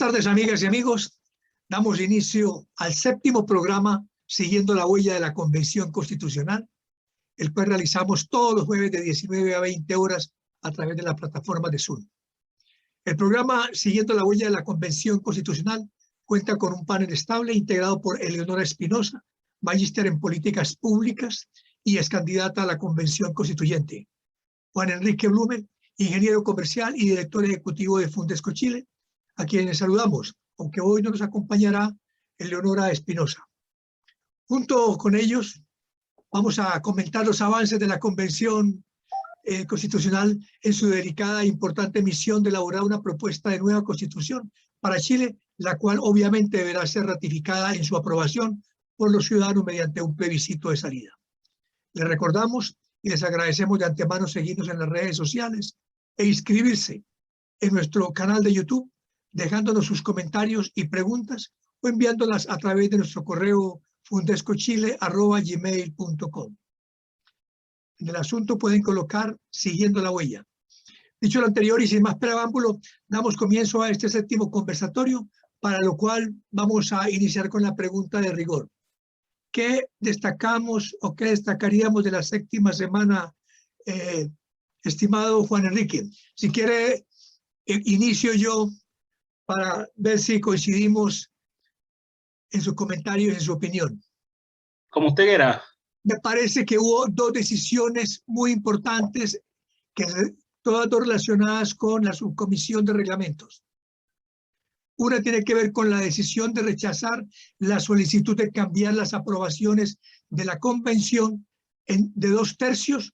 tardes, amigas y amigos. Damos inicio al 7º programa Siguiendo la Huella de la Convención Constitucional, el cual realizamos todos los jueves de 19 a 20 horas a través de la plataforma de Zoom. El programa Siguiendo la Huella de la Convención Constitucional cuenta con un panel estable integrado por Eleonora Espinosa, magíster en Políticas Públicas y ex candidata a la Convención Constituyente; Juan Enrique Blumen, ingeniero comercial y director ejecutivo de Fundesco Chile, a quienes saludamos, aunque hoy no nos acompañará Eleonora Espinosa. Junto con ellos vamos a comentar los avances de la Convención Constitucional en su delicada e importante misión de elaborar una propuesta de nueva Constitución para Chile, la cual obviamente deberá ser ratificada en su aprobación por los ciudadanos mediante un plebiscito de salida. Les recordamos y les agradecemos de antemano seguirnos en las redes sociales e inscribirse en nuestro canal de YouTube, dejándonos sus comentarios y preguntas o enviándolas a través de nuestro correo fundescochile@gmail.com. En el asunto pueden colocar Siguiendo la Huella. Dicho lo anterior y sin más preámbulo, damos comienzo a este 7º conversatorio, para lo cual vamos a iniciar con la pregunta de rigor. ¿Qué destacamos o qué destacaríamos de la 7ª semana, estimado Juan Enrique? Si quiere, inicio yo para ver si coincidimos en sus comentarios y en su opinión. Como usted quiera. Me parece que hubo dos decisiones muy importantes, todas dos relacionadas con la subcomisión de reglamentos. Una tiene que ver con la decisión de rechazar la solicitud de cambiar las aprobaciones de la convención de 2/3,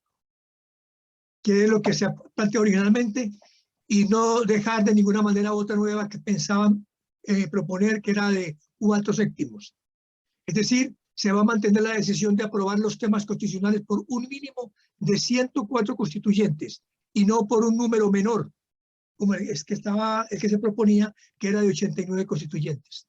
que es lo que se planteó originalmente, y no dejar de ninguna manera otra nueva que pensaban proponer, que era de 4/7. Es decir, se va a mantener la decisión de aprobar los temas constitucionales por un mínimo de 104 constituyentes y no por un número menor, como el que se proponía, que era de 89 constituyentes.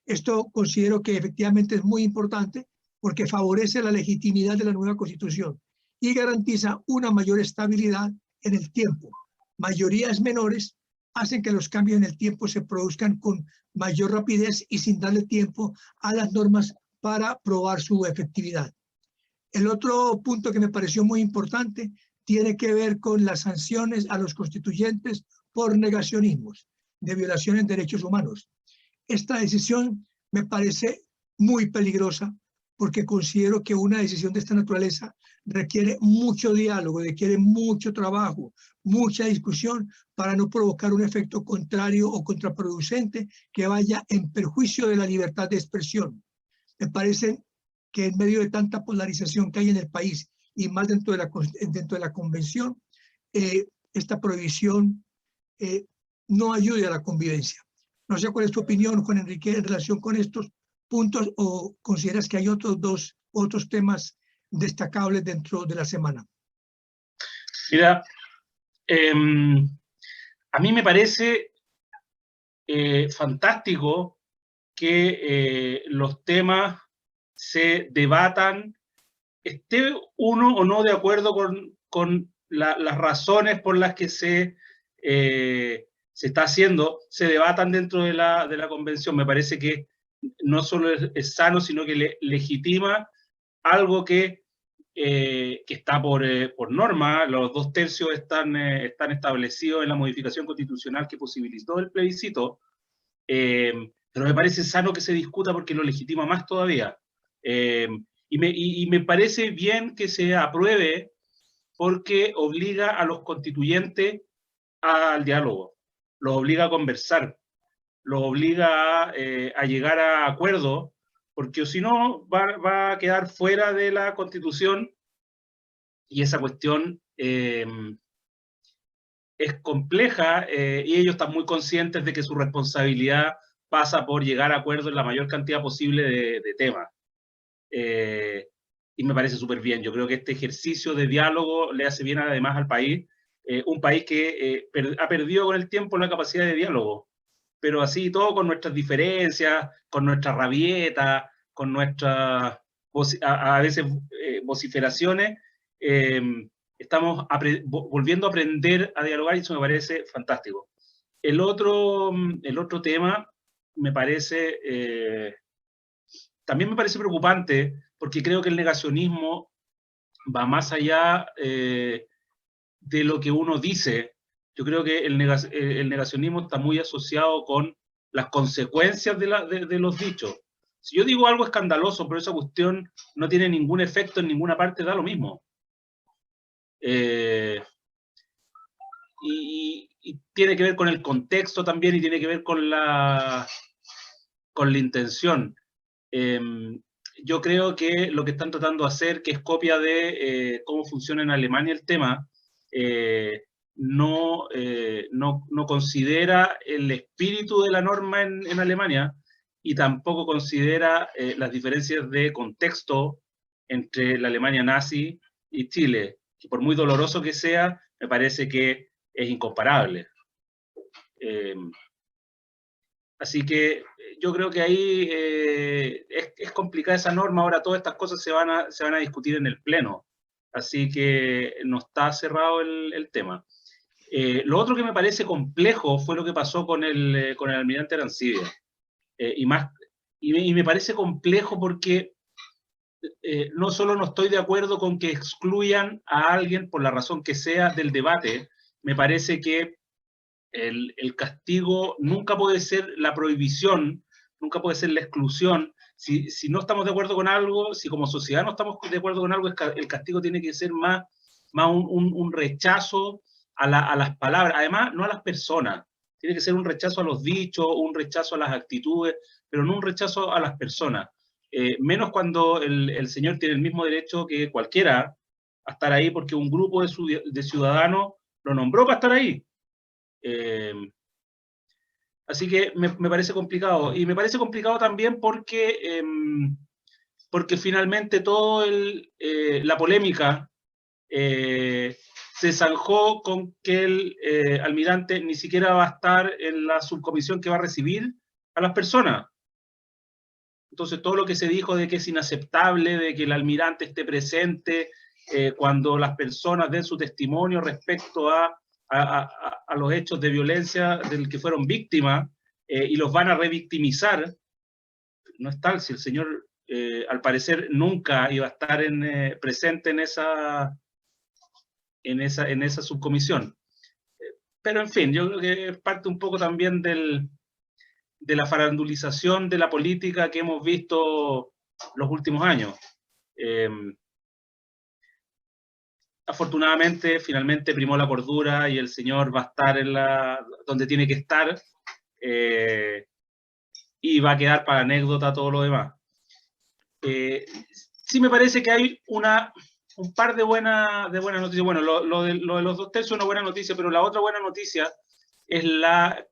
Esto considero que efectivamente es muy importante porque favorece la legitimidad de la nueva Constitución y garantiza una mayor estabilidad en el tiempo. Mayorías menores hacen que los cambios en el tiempo se produzcan con mayor rapidez y sin darle tiempo a las normas para probar su efectividad. El otro punto que me pareció muy importante tiene que ver con las sanciones a los constituyentes por negacionismos de violaciones de derechos humanos. Esta decisión me parece muy peligrosa porque considero que una decisión de esta naturaleza requiere mucho diálogo, requiere mucho trabajo, mucha discusión para no provocar un efecto contrario o contraproducente que vaya en perjuicio de la libertad de expresión. Me parece que en medio de tanta polarización que hay en el país y más dentro de la convención, esta prohibición no ayude a la convivencia. No sé cuál es tu opinión, Juan Enrique, en relación con estos puntos, o consideras que hay otros temas destacables dentro de la semana. Mira, a mí me parece fantástico que los temas se debatan, esté uno o no de acuerdo con las razones por las que se está haciendo, se debatan dentro de la convención. Me parece que no solo es sano, sino que legitima algo que está por norma. Los 2/3 están establecidos en la modificación constitucional que posibilitó el plebiscito, pero me parece sano que se discuta porque lo legitima más todavía. Y me parece bien que se apruebe porque obliga a los constituyentes al diálogo, los obliga a conversar, los obliga a llegar a acuerdos, porque si no va a quedar fuera de la Constitución, y esa cuestión es compleja, y ellos están muy conscientes de que su responsabilidad pasa por llegar a acuerdos en la mayor cantidad posible de temas. Y me parece súper bien. Yo creo que este ejercicio de diálogo le hace bien además al país, un país que ha perdido con el tiempo la capacidad de diálogo, pero así todo con nuestras diferencias, con nuestra rabieta, con nuestras a veces vociferaciones, estamos volviendo a aprender a dialogar, y eso me parece fantástico. El otro tema me parece, también me parece preocupante, porque creo que el negacionismo va más allá de lo que uno dice. Yo creo que el negacionismo está muy asociado con las consecuencias de los dichos. Si yo digo algo escandaloso, pero esa cuestión no tiene ningún efecto en ninguna parte, da lo mismo. Y tiene que ver con el contexto también, y tiene que ver con la intención. Yo creo que lo que están tratando de hacer, que es copia de cómo funciona en Alemania el tema, no considera el espíritu de la norma en Alemania, y tampoco considera las diferencias de contexto entre la Alemania nazi y Chile, que por muy doloroso que sea, me parece que es incomparable. Así que yo creo que ahí es complicada esa norma. Ahora todas estas cosas se van a discutir en el Pleno, así que no está cerrado el tema. Lo otro que me parece complejo fue lo que pasó con el almirante Arancibia. Y me parece complejo porque no solo no estoy de acuerdo con que excluyan a alguien por la razón que sea del debate, me parece que el castigo nunca puede ser la prohibición, nunca puede ser la exclusión. Si no estamos de acuerdo con algo, si como sociedad no estamos de acuerdo con algo, el castigo tiene que ser más un rechazo a las palabras, además no a las personas. Tiene que ser un rechazo a los dichos, un rechazo a las actitudes, pero no un rechazo a las personas. Menos cuando el señor tiene el mismo derecho que cualquiera a estar ahí, porque un grupo de ciudadanos lo nombró para estar ahí. Así que me parece complicado. Y me parece complicado también porque, porque finalmente toda la polémica se zanjó con que el almirante ni siquiera va a estar en la subcomisión que va a recibir a las personas. Entonces todo lo que se dijo de que es inaceptable, de que el almirante esté presente cuando las personas den su testimonio respecto a los hechos de violencia del que fueron víctimas y los van a revictimizar, no es tal. Si el señor al parecer nunca iba a estar presente en esa subcomisión. Pero en fin, yo creo que es parte un poco también de la farandulización de la política que hemos visto los últimos años. Afortunadamente, finalmente primó la cordura y el señor va a estar donde tiene que estar, y va a quedar para anécdota todo lo demás. Sí me parece que hay un par de buenas noticias. Bueno, lo de los 2 tercios es una buena noticia, pero la otra buena noticia es la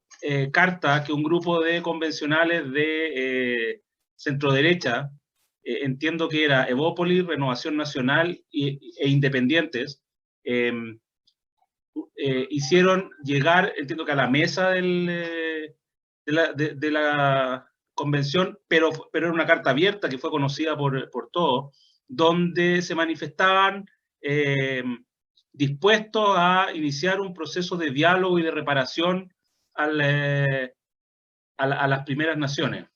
carta que un grupo de convencionales de centro-derecha, entiendo que era Evópolis, Renovación Nacional e Independientes, hicieron llegar, entiendo que a la mesa de la convención, pero era una carta abierta que fue conocida por todos, donde se manifestaban dispuestos a iniciar un proceso de diálogo y de reparación a las primeras naciones.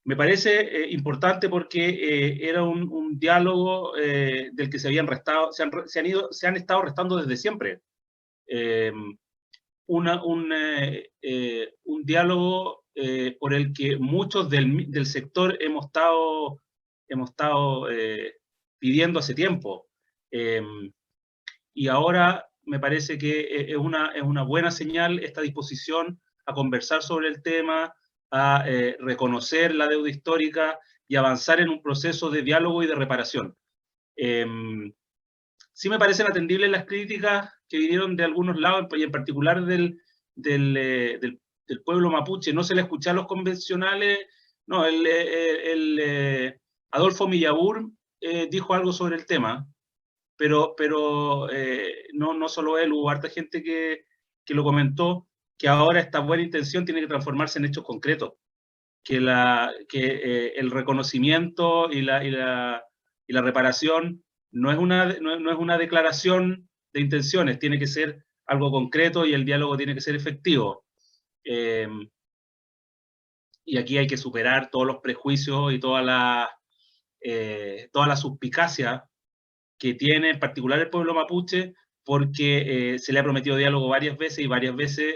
Me parece importante porque era un diálogo del que se habían restado, se han estado restando desde siempre. Un diálogo por el que muchos del sector hemos estado pidiendo hace tiempo. Y ahora me parece que es una buena señal esta disposición a conversar sobre el tema, a reconocer la deuda histórica y avanzar en un proceso de diálogo y de reparación. Sí me parecen atendibles las críticas que vinieron de algunos lados, y en particular del pueblo mapuche. No se le escuchó a los convencionales. No, Adolfo Millabur dijo algo sobre el tema, pero no solo él, hubo harta gente que lo comentó, que ahora esta buena intención tiene que transformarse en hechos concretos, que el reconocimiento y la reparación no es una declaración de intenciones, tiene que ser algo concreto y el diálogo tiene que ser efectivo. Y aquí hay que superar todos los prejuicios y toda la suspicacia que tiene en particular el pueblo mapuche, porque se le ha prometido diálogo varias veces y varias veces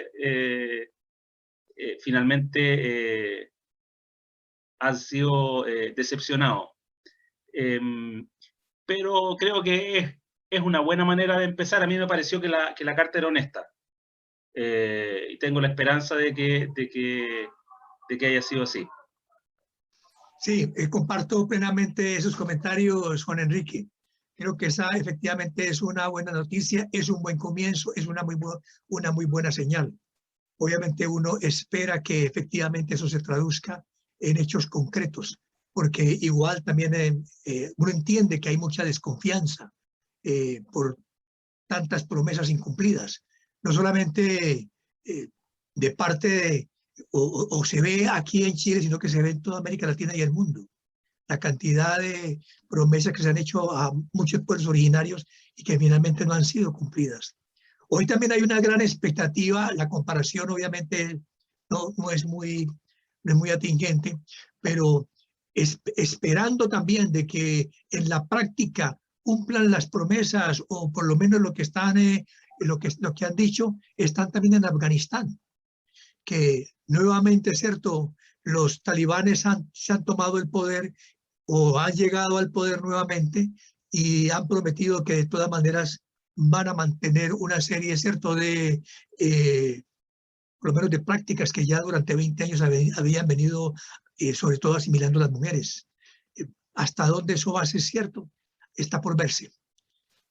finalmente han sido decepcionados. Pero creo que es una buena manera de empezar. A mí me pareció que la carta era honesta. Y tengo la esperanza de que haya sido así. Sí, comparto plenamente esos comentarios, Juan Enrique. Creo que esa efectivamente es una buena noticia, es un buen comienzo, es una muy buena señal. Obviamente uno espera que efectivamente eso se traduzca en hechos concretos, porque igual también uno entiende que hay mucha desconfianza por tantas promesas incumplidas. No solamente de parte de, o se ve aquí en Chile, sino que se ve en toda América Latina y el mundo. La cantidad de promesas que se han hecho a muchos pueblos originarios y que finalmente no han sido cumplidas. Hoy también hay una gran expectativa, la comparación obviamente no es muy atingente, pero esperando también de que en la práctica cumplan las promesas o por lo menos lo que han dicho, están también en Afganistán, que nuevamente, cierto, los talibanes se han tomado el poder o han llegado al poder nuevamente y han prometido que de todas maneras van a mantener una serie, cierto, de por lo menos de prácticas que ya durante 20 años habían venido sobre todo asimilando a las mujeres. ¿Hasta dónde eso va a ser cierto? Está por verse.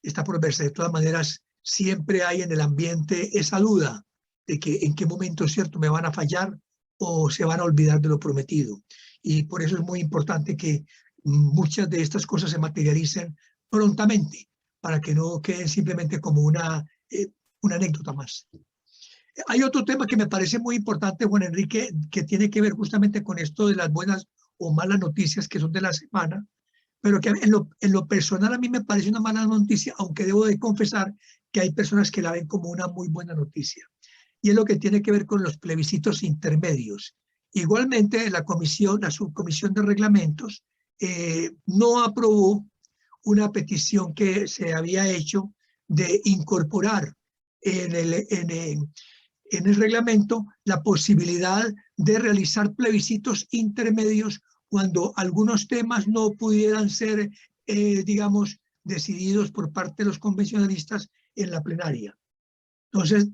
Está por verse. De todas maneras, siempre hay en el ambiente esa duda de que en qué momento, cierto, me van a fallar o se van a olvidar de lo prometido. Y por eso es muy importante que muchas de estas cosas se materialicen prontamente, para que no queden simplemente como una anécdota más. Hay otro tema que me parece muy importante, Juan Enrique, que tiene que ver justamente con esto de las buenas o malas noticias que son de la semana, pero que en lo personal a mí me parece una mala noticia, aunque debo de confesar que hay personas que la ven como una muy buena noticia. Y es lo que tiene que ver con los plebiscitos intermedios. Igualmente, la subcomisión de reglamentos no aprobó una petición que se había hecho de incorporar en el reglamento la posibilidad de realizar plebiscitos intermedios cuando algunos temas no pudieran ser, digamos, decididos por parte de los convencionalistas en la plenaria. Entonces,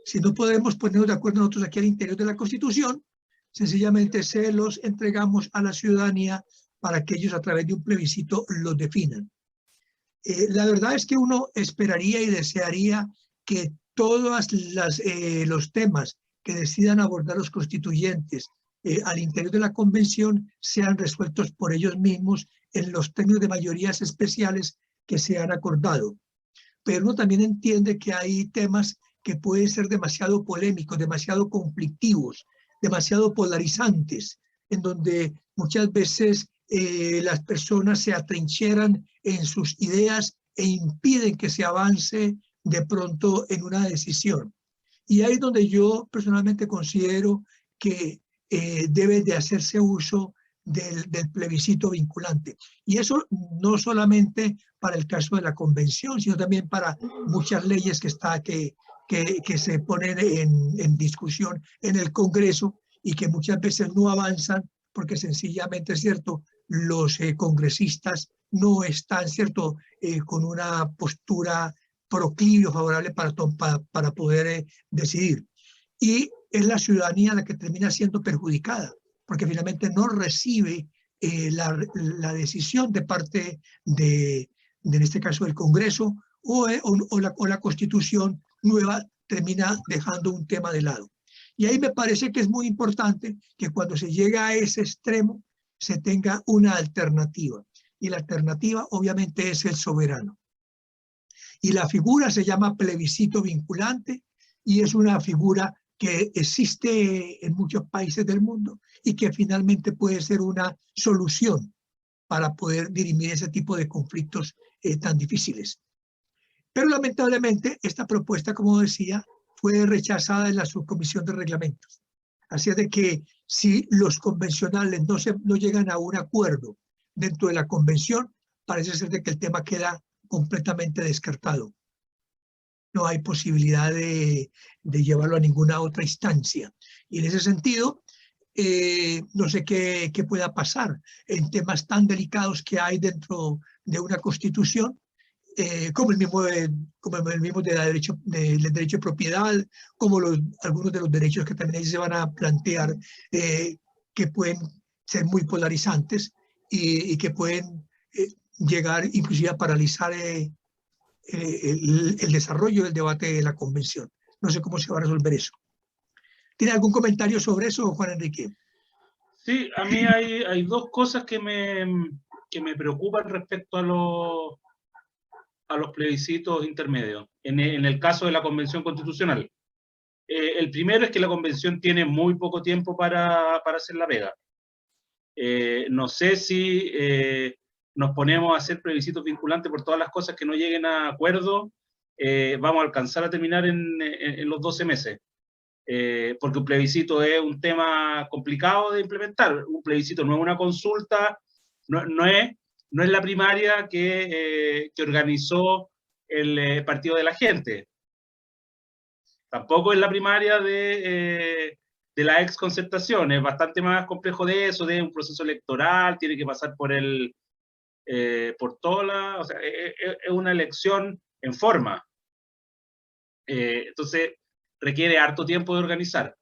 si no podemos ponernos de acuerdo nosotros aquí al interior de la Constitución, sencillamente se los entregamos a la ciudadanía para que ellos a través de un plebiscito los definan. La verdad es que uno esperaría y desearía que todos los temas que decidan abordar los constituyentes al interior de la convención sean resueltos por ellos mismos en los términos de mayorías especiales que se han acordado. Pero uno también entiende que hay temas que pueden ser demasiado polémicos, demasiado conflictivos, demasiado polarizantes, en donde muchas veces las personas se atrincheran en sus ideas e impiden que se avance de pronto en una decisión. Y ahí es donde yo personalmente considero que debe de hacerse uso del plebiscito vinculante. Y eso no solamente para el caso de la convención, sino también para muchas leyes que se ponen en discusión en el Congreso y que muchas veces no avanzan porque sencillamente, es cierto, los congresistas no están, cierto, con una postura proclive o favorable para poder decidir. Y es la ciudadanía la que termina siendo perjudicada, porque finalmente no recibe la decisión de parte en este caso, del Congreso o la Constitución nueva termina dejando un tema de lado. Y ahí me parece que es muy importante que cuando se llega a ese extremo se tenga una alternativa. Y la alternativa obviamente es el soberano. Y la figura se llama plebiscito vinculante y es una figura que existe en muchos países del mundo y que finalmente puede ser una solución para poder dirimir ese tipo de conflictos tan difíciles. Pero lamentablemente esta propuesta, como decía, fue rechazada en la subcomisión de reglamentos. Así es de que si los convencionales no llegan a un acuerdo dentro de la convención, parece ser de que el tema queda completamente descartado. No hay posibilidad de llevarlo a ninguna otra instancia. Y en ese sentido, no sé qué pueda pasar en temas tan delicados que hay dentro de una constitución, como el mismo del derecho de propiedad, como algunos de los derechos que también ahí se van a plantear, que pueden ser muy polarizantes y que pueden llegar inclusive a paralizar el desarrollo del debate de la convención. No sé cómo se va a resolver eso. ¿Tiene algún comentario sobre eso, Juan Enrique? Sí, a mí hay dos cosas que me preocupan respecto a los plebiscitos intermedios, en el caso de la Convención Constitucional. El primero es que la Convención tiene muy poco tiempo para hacer la pega. No sé si nos ponemos a hacer plebiscitos vinculantes por todas las cosas que no lleguen a acuerdo, vamos a alcanzar a terminar en los 12 meses. Porque un plebiscito es un tema complicado de implementar. Un plebiscito no es una consulta, no es la primaria que organizó el Partido de la Gente. Tampoco es la primaria de la exconcertación. Es bastante más complejo de eso, de un proceso electoral, tiene que pasar por toda la... O sea, es una elección en forma. Entonces, requiere harto tiempo de organizar.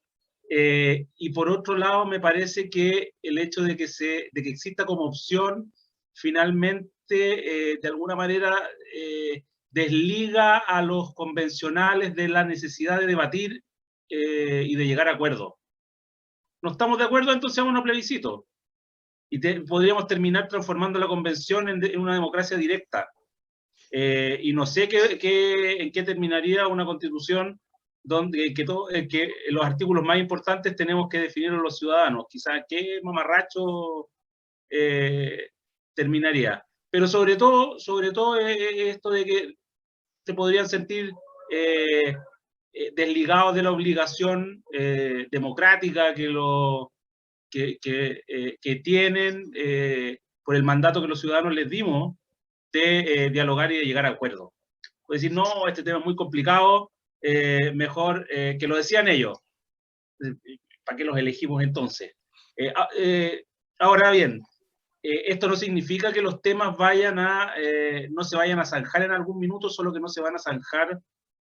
Y por otro lado, me parece que el hecho de que exista como opción, finalmente, de alguna manera, desliga a los convencionales de la necesidad de debatir y de llegar a acuerdos. No estamos de acuerdo, entonces hagamos un plebiscito. Y podríamos terminar transformando la convención en una democracia directa. Y no sé en qué terminaría una constitución donde que los artículos más importantes tenemos que definirlos los ciudadanos. Quizás qué mamarracho terminaría. Pero sobre todo esto de que se podrían sentir desligados de la obligación democrática que tienen por el mandato que los ciudadanos les dimos de dialogar y de llegar a acuerdos. Puede decir, no, este tema es muy complicado, mejor que lo decían ellos. ¿Para qué los elegimos entonces? Ahora bien, esto no significa que los temas no se vayan a zanjar en algún minuto, solo que no se van a zanjar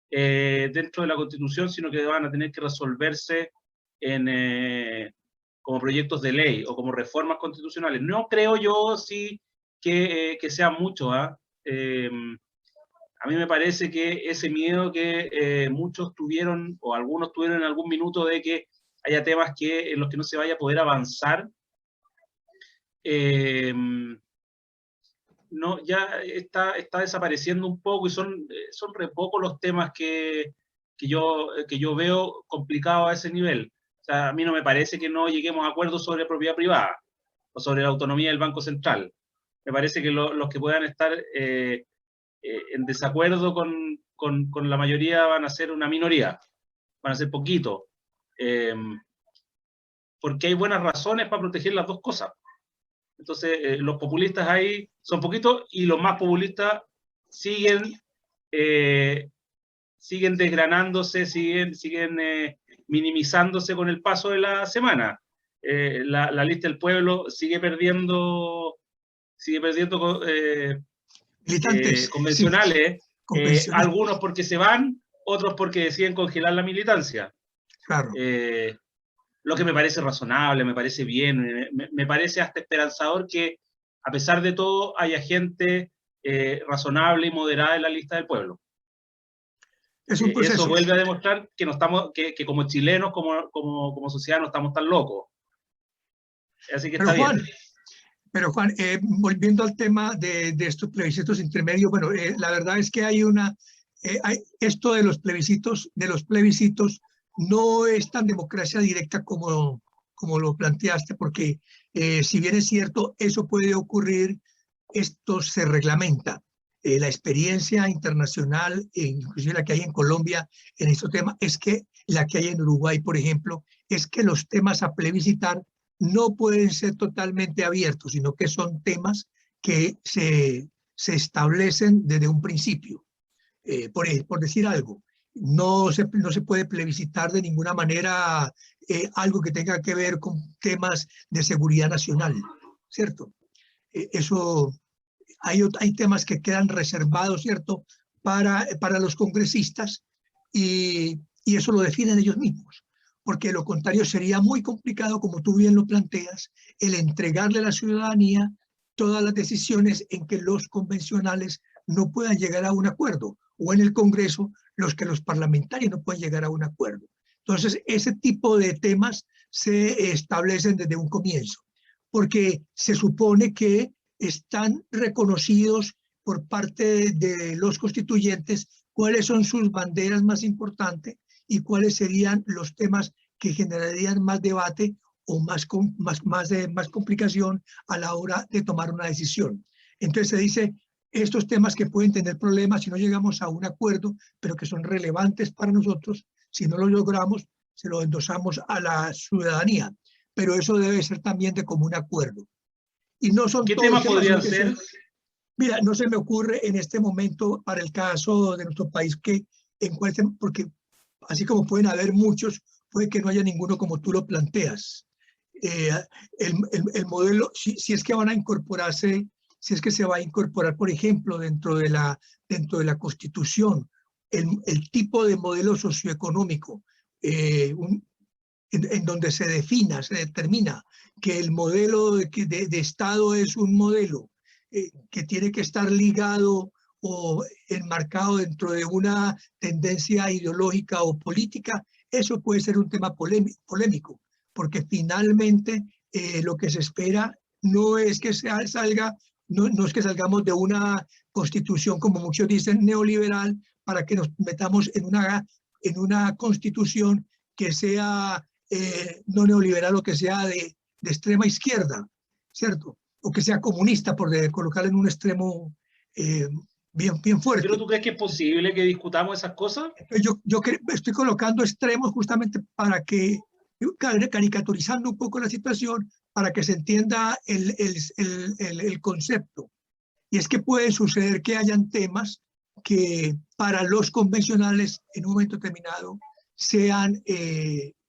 dentro de la Constitución, sino que van a tener que resolverse como proyectos de ley o como reformas constitucionales. No creo yo sí que sean muchos. A mí me parece que ese miedo que muchos tuvieron, o algunos tuvieron en algún minuto, de que haya temas en los que no se vaya a poder avanzar, no, ya está desapareciendo un poco, y son re pocos los temas que yo veo complicados a ese nivel. O sea, a mí no me parece que no lleguemos a acuerdos sobre propiedad privada o sobre la autonomía del Banco Central. Me parece que los que puedan estar en desacuerdo con la mayoría van a ser una minoría, van a ser poquito, porque hay buenas razones para proteger las dos cosas. Entonces, los populistas ahí son poquitos, y los más populistas siguen desgranándose, siguen minimizándose con el paso de la semana. La lista del pueblo sigue perdiendo militantes convencionales, sí, algunos porque se van, otros porque deciden congelar la militancia. Claro. Lo que me parece razonable, me parece bien, me parece hasta esperanzador que, a pesar de todo, haya gente razonable y moderada en la lista del pueblo. Es un proceso. Eso vuelve a demostrar que no estamos, que como chilenos, como sociedad, no estamos tan locos. Así que está bien. Pero Juan, volviendo al tema de estos plebiscitos intermedios, bueno, la verdad es que hay esto de los plebiscitos no es tan democracia directa como lo planteaste, porque si bien es cierto, eso puede ocurrir, esto se reglamenta. la experiencia internacional, inclusive la que hay en Colombia en este tema, es que la que hay en Uruguay, por ejemplo, es que los temas a plebiscitar no pueden ser totalmente abiertos, sino que son temas que se establecen desde un principio. Por decir algo, no se puede plebiscitar de ninguna manera algo que tenga que ver con temas de seguridad nacional, ¿cierto? Eso, hay temas que quedan reservados, ¿cierto?, para los congresistas y eso lo definen ellos mismos, porque de lo contrario sería muy complicado, como tú bien lo planteas, el entregarle a la ciudadanía todas las decisiones en que los convencionales no puedan llegar a un acuerdo, o en el Congreso los parlamentarios no pueden llegar a un acuerdo. Entonces, ese tipo de temas se establecen desde un comienzo, porque se supone que están reconocidos por parte de los constituyentes cuáles son sus banderas más importantes y cuáles serían los temas que generarían más debate o más complicación a la hora de tomar una decisión. Entonces se dice, estos temas que pueden tener problemas si no llegamos a un acuerdo, pero que son relevantes para nosotros, si no lo logramos, se lo endosamos a la ciudadanía. Pero eso debe ser también de común acuerdo. Y no son ¿Qué todos temas temas podrían que ser? Mira, no se me ocurre en este momento para el caso de nuestro país que encuentren, porque así como pueden haber muchos, puede que no haya ninguno como tú lo planteas. El modelo, si es que van a incorporarse, si es que se va a incorporar, por ejemplo, dentro de la Constitución, el tipo de modelo socioeconómico, en donde se determina que el modelo de Estado es un modelo que tiene que estar ligado o enmarcado dentro de una tendencia ideológica o política, eso puede ser un tema polémico, porque finalmente lo que se espera no es que no es que salgamos de una constitución, como muchos dicen, neoliberal, para que nos metamos en una constitución que sea no neoliberal o que sea de extrema izquierda, ¿cierto? O que sea comunista, por colocarlo en un extremo bien fuerte. ¿Pero tú crees que es posible que discutamos esas cosas? Yo estoy colocando extremos justamente para que, caricaturizando un poco la situación, para que se entienda el concepto. Y es que puede suceder que hayan temas que para los convencionales en un momento determinado sean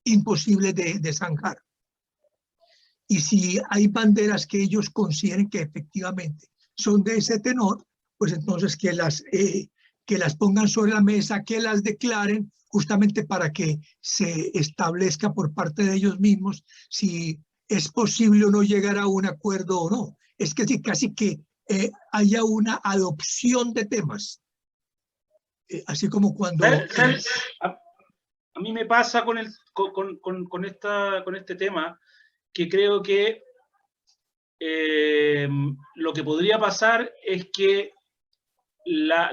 imposibles de zanjar. Y si hay banderas que ellos consideren que efectivamente son de ese tenor, pues entonces que las pongan sobre la mesa, que las declaren, justamente para que se establezca por parte de ellos mismos si es posible o no llegar a un acuerdo o no. Es que sí, casi que haya una adopción de temas. Así como cuando... ¿Sabes? A mí me pasa con este tema que creo que lo que podría pasar es que la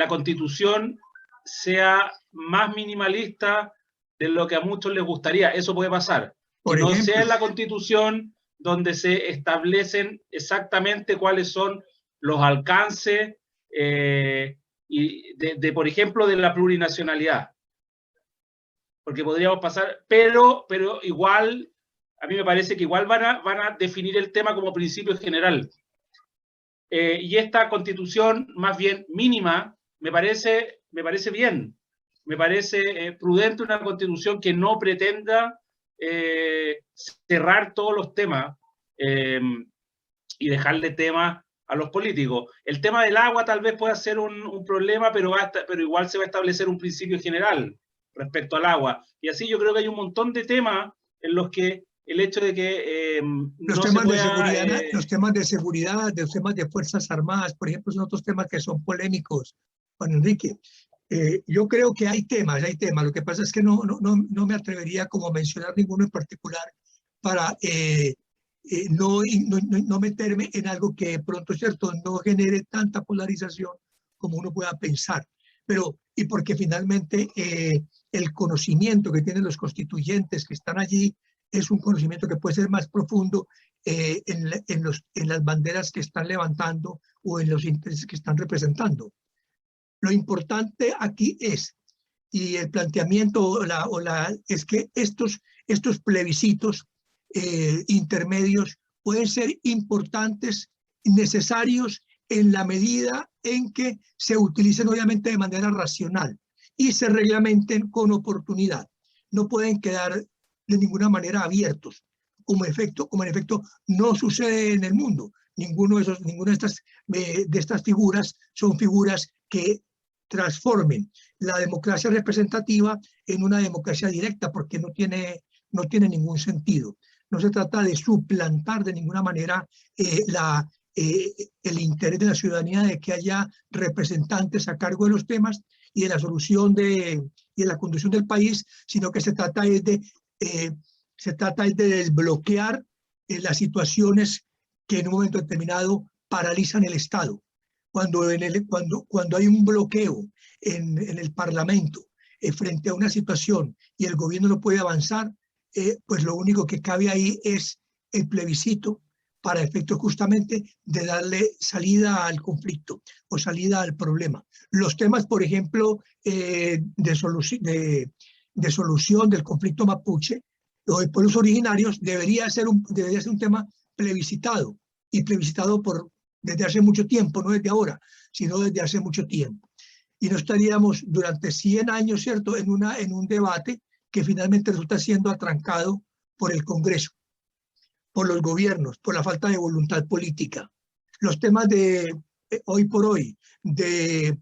Constitución sea más minimalista de lo que a muchos les gustaría. Eso puede pasar. Que no sea en la Constitución donde se establecen exactamente cuáles son los alcances y por ejemplo, de la plurinacionalidad. Porque podríamos pasar, pero igual, a mí me parece que igual van a definir el tema como principio general. Y esta constitución, más bien mínima, me parece bien. Me parece prudente una constitución que no pretenda cerrar todos los temas y dejarle temas a los políticos. El tema del agua tal vez pueda ser un problema, pero igual se va a establecer un principio general respecto al agua. Y así yo creo que hay un montón de temas en los que el hecho de que los temas de seguridad, los temas de seguridad, los temas de Fuerzas Armadas, por ejemplo, son otros temas que son polémicos, Juan Enrique. Yo creo que hay temas. Lo que pasa es que no me atrevería como a mencionar ninguno en particular para no meterme en algo que de pronto, cierto, no genere tanta polarización como uno pueda pensar. Y porque finalmente el conocimiento que tienen los constituyentes que están allí es un conocimiento que puede ser más profundo en las banderas que están levantando o en los intereses que están representando. Lo importante aquí es, y el planteamiento es que estos plebiscitos intermedios pueden ser importantes, necesarios en la medida en que se utilicen obviamente de manera racional y se reglamenten con oportunidad. No pueden quedar de ninguna manera abiertos, como en efecto no sucede en el mundo. Ninguna de estas figuras son figuras que transformen la democracia representativa en una democracia directa, porque no tiene ningún sentido. No se trata de suplantar de ninguna manera el interés de la ciudadanía de que haya representantes a cargo de los temas y de la solución y de la conducción del país, sino que se trata de desbloquear las situaciones que en un momento determinado paralizan el Estado. Cuando hay un bloqueo en el Parlamento frente a una situación y el gobierno no puede avanzar, pues lo único que cabe ahí es el plebiscito para efectos justamente de darle salida al conflicto o salida al problema. Los temas, por ejemplo, de solución del conflicto mapuche o de pueblos originarios debería ser un tema plebiscitado, y plebiscitado desde hace mucho tiempo, no desde ahora, sino desde hace mucho tiempo. Y no estaríamos durante 100 años, ¿cierto?, en un debate que finalmente resulta siendo atrancado por el Congreso, por los gobiernos, por la falta de voluntad política. Los temas de hoy por hoy, de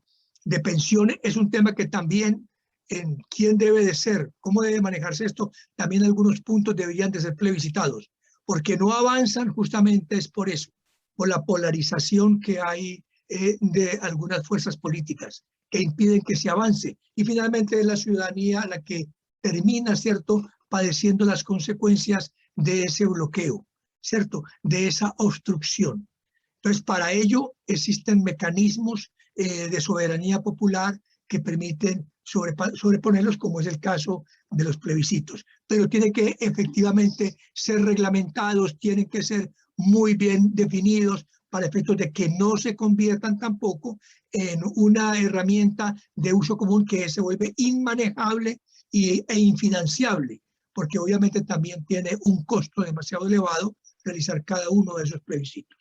pensiones, es un tema que también, en quién debe de ser, cómo debe manejarse esto, también algunos puntos deberían de ser plebiscitados, porque no avanzan justamente es por eso, por la polarización que hay de algunas fuerzas políticas que impiden que se avance, y finalmente es la ciudadanía la que termina, ¿cierto?, padeciendo las consecuencias de ese bloqueo, ¿cierto?, de esa obstrucción. Entonces, para ello existen mecanismos de soberanía popular que permiten sobreponerlos, como es el caso de los plebiscitos. Pero tienen que efectivamente ser reglamentados, tienen que ser muy bien definidos para efectos de que no se conviertan tampoco en una herramienta de uso común que se vuelve inmanejable e infinanciable, porque obviamente también tiene un costo demasiado elevado realizar cada uno de esos plebiscitos.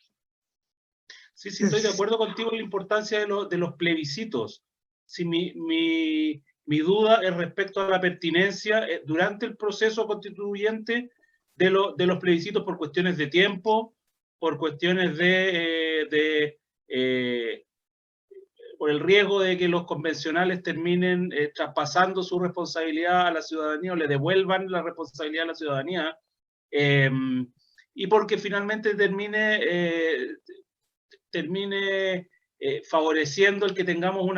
Sí, estoy de acuerdo contigo en la importancia de los plebiscitos. Sí, mi duda es respecto a la pertinencia durante el proceso constituyente de los plebiscitos por cuestiones de tiempo, por cuestiones por el riesgo de que los convencionales terminen traspasando su responsabilidad a la ciudadanía o le devuelvan la responsabilidad a la ciudadanía, y porque finalmente termine favoreciendo el que tengamos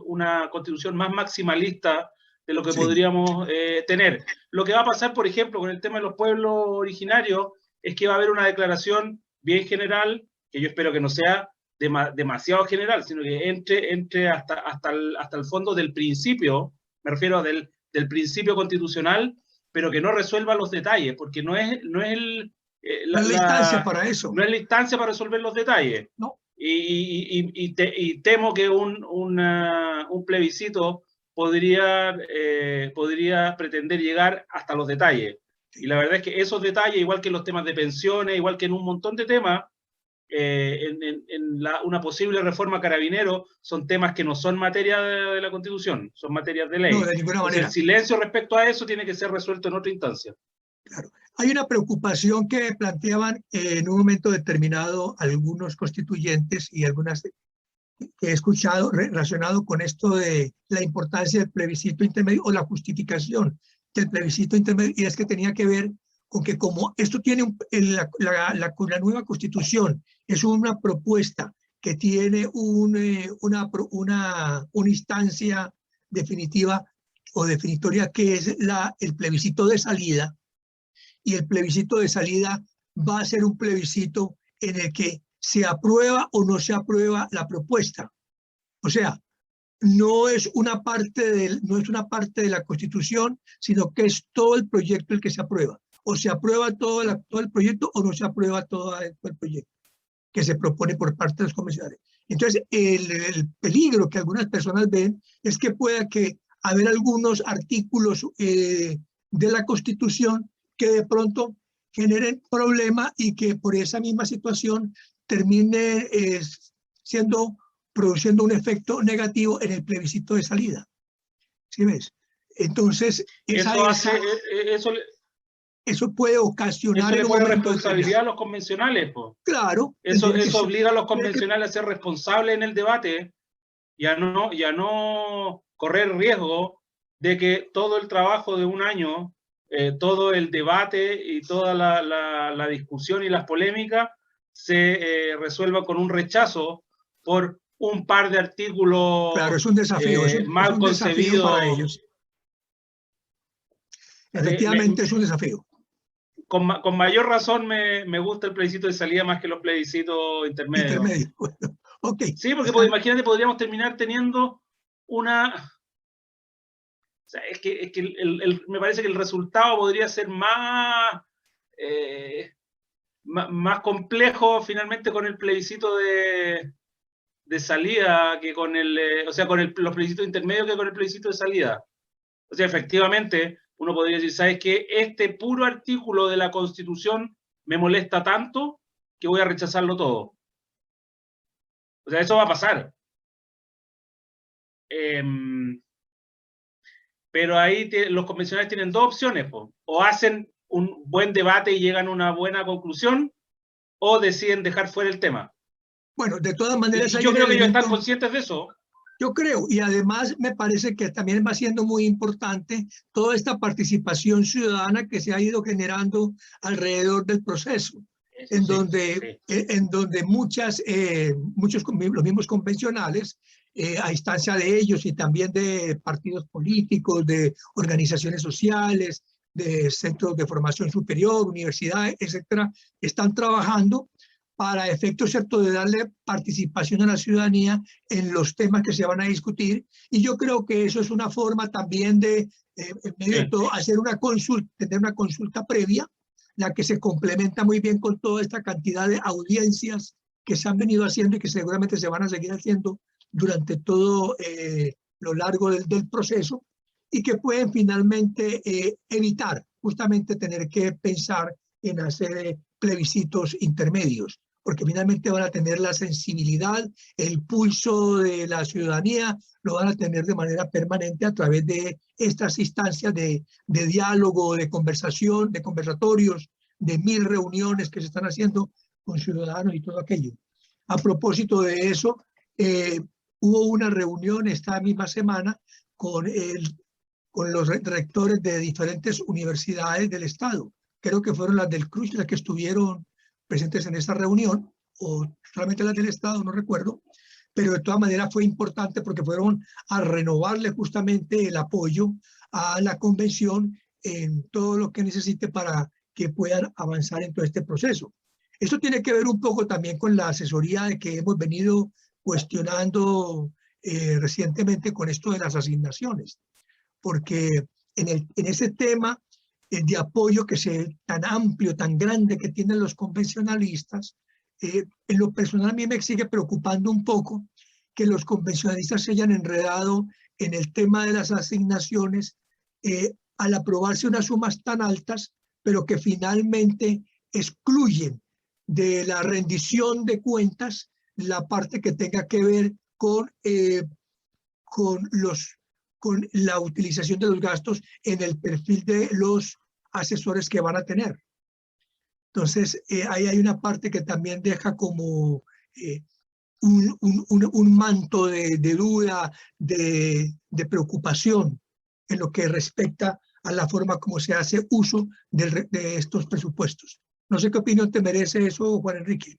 una constitución más maximalista de lo que podríamos tener. Lo que va a pasar, por ejemplo, con el tema de los pueblos originarios, es que va a haber una declaración bien general, que yo espero que no sea demasiado general, sino que entre hasta el fondo del principio, me refiero del principio constitucional, pero que no resuelva los detalles, porque no es la instancia para eso. No es la instancia para resolver los detalles. No. Y temo que un plebiscito podría pretender llegar hasta los detalles. Y la verdad es que esos detalles, igual que los temas de pensiones, igual que en un montón de temas, una posible reforma carabinero, son temas que no son materia de la Constitución, son materias de ley. No, de ninguna manera. El silencio respecto a eso tiene que ser resuelto en otra instancia. Claro. Hay una preocupación que planteaban en un momento determinado algunos constituyentes y algunas que he escuchado relacionado con esto de la importancia del plebiscito intermedio o la justificación del plebiscito intermedio, y es que tenía que ver con que como esto tiene la nueva constitución es una propuesta que tiene una instancia definitiva o definitoria que es el plebiscito de salida, y el plebiscito de salida va a ser un plebiscito en el que se aprueba o no se aprueba la propuesta. O sea, no es una parte de la Constitución, sino que es todo el proyecto el que se aprueba. o se aprueba todo el proyecto o no se aprueba todo el proyecto que se propone por parte de los convencionales. Entonces, el peligro que algunas personas ven es que pueda que haber algunos artículos de la Constitución que de pronto generen problema y que por esa misma situación termine produciendo un efecto negativo en el plebiscito de salida. ¿Sí ves? Entonces, eso puede ocasionar... Eso le pone responsabilidad a los convencionales, pues. Claro. Eso obliga a los convencionales a ser responsables en el debate y a no correr riesgo de que todo el trabajo de un año, todo el debate y toda la discusión y las polémicas se resuelva con un rechazo por un par de artículos. Claro, es un desafío, mal concebidos para ellos. Efectivamente, es un desafío. Con mayor razón me gusta el plebiscito de salida más que los plebiscitos intermedios. Bueno, okay. Sí, porque imagínate, podríamos terminar teniendo una... O sea, es que me parece que el resultado podría ser más complejo finalmente con el plebiscito de salida que con los plebiscitos intermedios que con el plebiscito de salida. O sea, efectivamente, uno podría decir, ¿sabes qué? Este puro artículo de la Constitución me molesta tanto que voy a rechazarlo todo. O sea, eso va a pasar. Pero ahí los convencionales tienen dos opciones, o hacen un buen debate y llegan a una buena conclusión, o deciden dejar fuera el tema. Bueno, de todas maneras... yo creo que ellos están conscientes de eso. Yo creo, y además me parece que también va siendo muy importante toda esta participación ciudadana que se ha ido generando alrededor del proceso, en donde muchos, los mismos convencionales, a instancia de ellos y también de partidos políticos, de organizaciones sociales, de centros de formación superior, universidades, etcétera, están trabajando para efectos, ¿cierto?, de darle participación a la ciudadanía en los temas que se van a discutir. Y yo creo que eso es una forma también de, en medio de todo, hacer una consulta, tener una consulta previa, la que se complementa muy bien con toda esta cantidad de audiencias que se han venido haciendo y que seguramente se van a seguir haciendo durante todo lo largo del proceso, y que pueden finalmente evitar justamente tener que pensar en hacer plebiscitos intermedios, porque finalmente van a tener la sensibilidad, el pulso de la ciudadanía, lo van a tener de manera permanente a través de estas instancias de diálogo, de conversación, de conversatorios, de 1000 reuniones que se están haciendo con ciudadanos y todo aquello. A propósito de eso, hubo una reunión esta misma semana con los rectores de diferentes universidades del Estado. Creo que fueron las del Cruz las que estuvieron presentes en esta reunión, o solamente las del Estado, no recuerdo, pero de todas maneras fue importante porque fueron a renovarle justamente el apoyo a la convención en todo lo que necesite para que puedan avanzar en todo este proceso. Esto tiene que ver un poco también con la asesoría de que hemos venido cuestionando recientemente con esto de las asignaciones, porque en ese tema de apoyo tan amplio, tan grande que tienen los convencionalistas, en lo personal a mí me sigue preocupando un poco que los convencionalistas se hayan enredado en el tema de las asignaciones al aprobarse unas sumas tan altas, pero que finalmente excluyen de la rendición de cuentas la parte que tenga que ver con la utilización de los gastos en el perfil de los asesores que van a tener. Entonces, ahí hay una parte que también deja como un manto de duda, de preocupación en lo que respecta a la forma como se hace uso de estos presupuestos. No sé qué opinión te merece eso, Juan Enrique.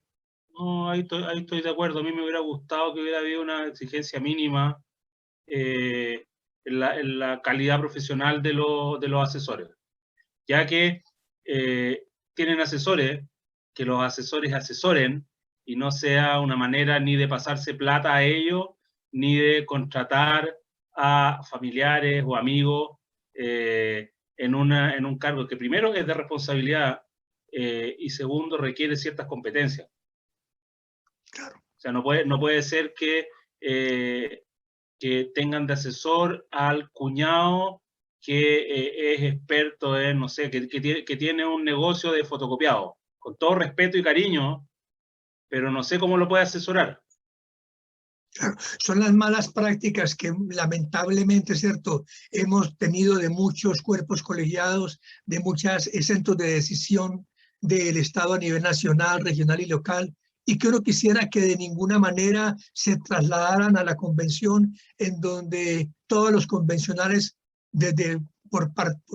No, ahí estoy de acuerdo. A mí me hubiera gustado que hubiera habido una exigencia mínima en la calidad profesional de los asesores, ya que tienen asesores, que los asesores asesoren y no sea una manera ni de pasarse plata a ellos, ni de contratar a familiares o amigos en un cargo que primero es de responsabilidad y segundo requiere ciertas competencias. Claro. O sea, no puede ser que tengan de asesor al cuñado que es experto en, no sé, que tiene un negocio de fotocopiado, con todo respeto y cariño, pero no sé cómo lo puede asesorar. Claro, son las malas prácticas que lamentablemente, ¿cierto?, hemos tenido de muchos cuerpos colegiados, de muchos centros de decisión del Estado a nivel nacional, regional y local, y que uno quisiera que de ninguna manera se trasladaran a la convención, en donde todos los convencionales por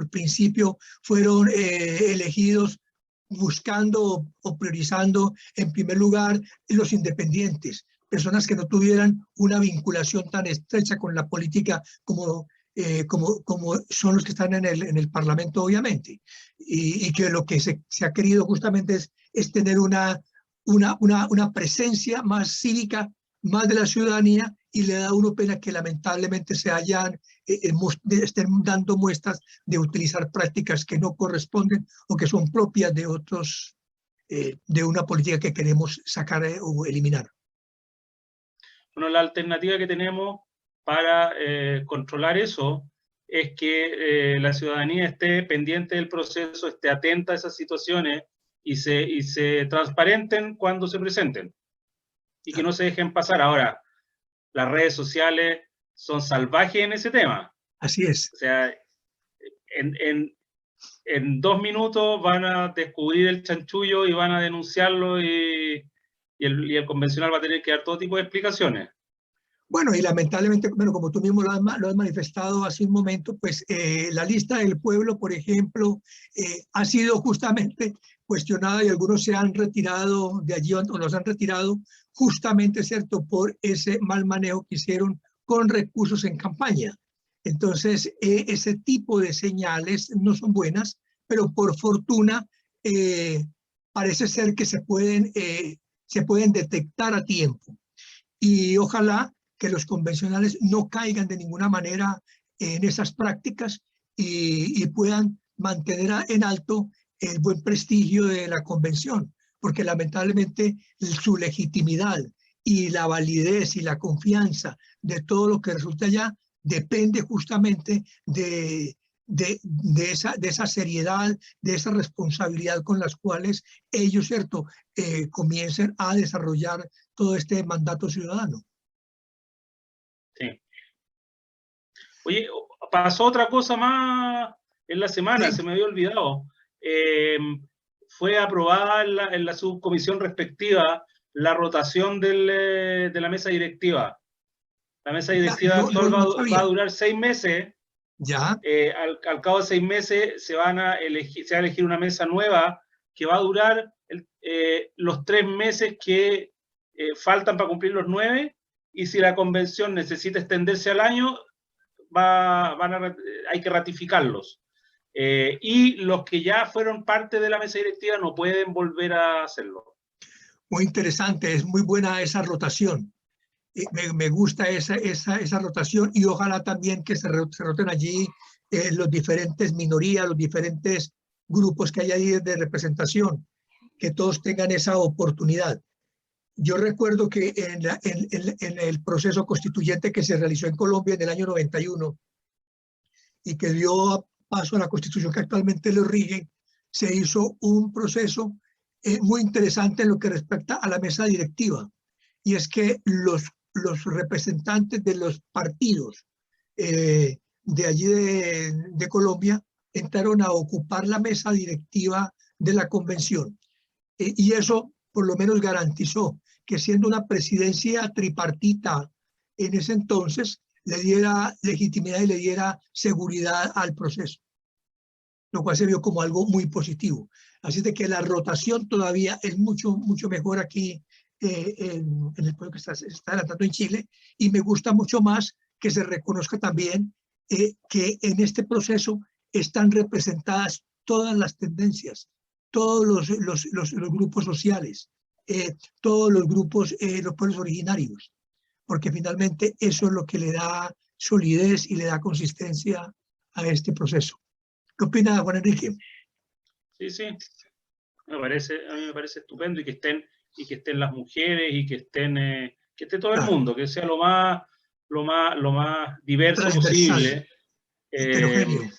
principio fueron elegidos buscando o priorizando en primer lugar los independientes, personas que no tuvieran una vinculación tan estrecha con la política como son los que están en el Parlamento, obviamente, y que lo que se ha querido justamente es tener una presencia más cívica, más de la ciudadanía, y le da a uno pena que lamentablemente estén dando muestras de utilizar prácticas que no corresponden o que son propias de otros, de una política que queremos sacar o eliminar. Bueno, la alternativa que tenemos para controlar eso es que la ciudadanía esté pendiente del proceso, esté atenta a esas situaciones y se transparenten cuando se presenten y que no se dejen pasar. Ahora, las redes sociales son salvajes en ese tema. Así es. O sea, en 2 minutos van a descubrir el chanchullo y van a denunciarlo y el convencional va a tener que dar todo tipo de explicaciones. Bueno, y lamentablemente, bueno, como tú mismo lo has manifestado hace un momento, pues la lista del pueblo, por ejemplo, ha sido justamente cuestionada y algunos se han retirado de allí o los han retirado justamente, ¿cierto?, por ese mal manejo que hicieron con recursos en campaña. Entonces, ese tipo de señales no son buenas, pero por fortuna parece ser que se pueden detectar a tiempo. Y ojalá que los convencionales no caigan de ninguna manera en esas prácticas y puedan mantener en alto el buen prestigio de la convención, porque lamentablemente su legitimidad y la validez y la confianza de todo lo que resulta allá depende justamente de esa seriedad, de esa responsabilidad con las cuales ellos, ¿cierto?, comiencen a desarrollar todo este mandato ciudadano. Sí. Oye, pasó otra cosa más en la semana, Sí. se me había olvidado. Fue aprobada en la subcomisión respectiva la rotación de la mesa directiva. La mesa directiva actual va a durar 6 meses. Ya. Al cabo de 6 meses se va a elegir una mesa nueva que va a durar los 3 meses que faltan para cumplir los 9, y si la convención necesita extenderse al año, hay que ratificarlos. Y los que ya fueron parte de la mesa directiva no pueden volver a hacerlo. Muy interesante, es muy buena esa rotación. Me gusta esa rotación, y ojalá también que se roten allí los diferentes minorías, los diferentes grupos que hay ahí de representación, que todos tengan esa oportunidad. Yo recuerdo que en el proceso constituyente que se realizó en Colombia en el año 91 y que dio paso a la constitución que actualmente lo rige, se hizo un proceso muy interesante en lo que respecta a la mesa directiva, y es que los representantes de los partidos de allí de Colombia entraron a ocupar la mesa directiva de la convención, y eso por lo menos garantizó que, siendo una presidencia tripartita en ese entonces, le diera legitimidad y le diera seguridad al proceso, lo cual se vio como algo muy positivo. Así de que la rotación todavía es mucho mejor aquí en el pueblo que se está adelantando en Chile, y me gusta mucho más que se reconozca también que en este proceso están representadas todas las tendencias, todos los grupos sociales, todos los grupos, los pueblos originarios, porque finalmente eso es lo que le da solidez y le da consistencia a este proceso. ¿Qué opina Juan Enrique? Sí, sí, a mí me parece estupendo y que estén las mujeres y que esté todo el Claro, mundo, que sea lo más diverso transversal, posible. Eh, heterogéneo.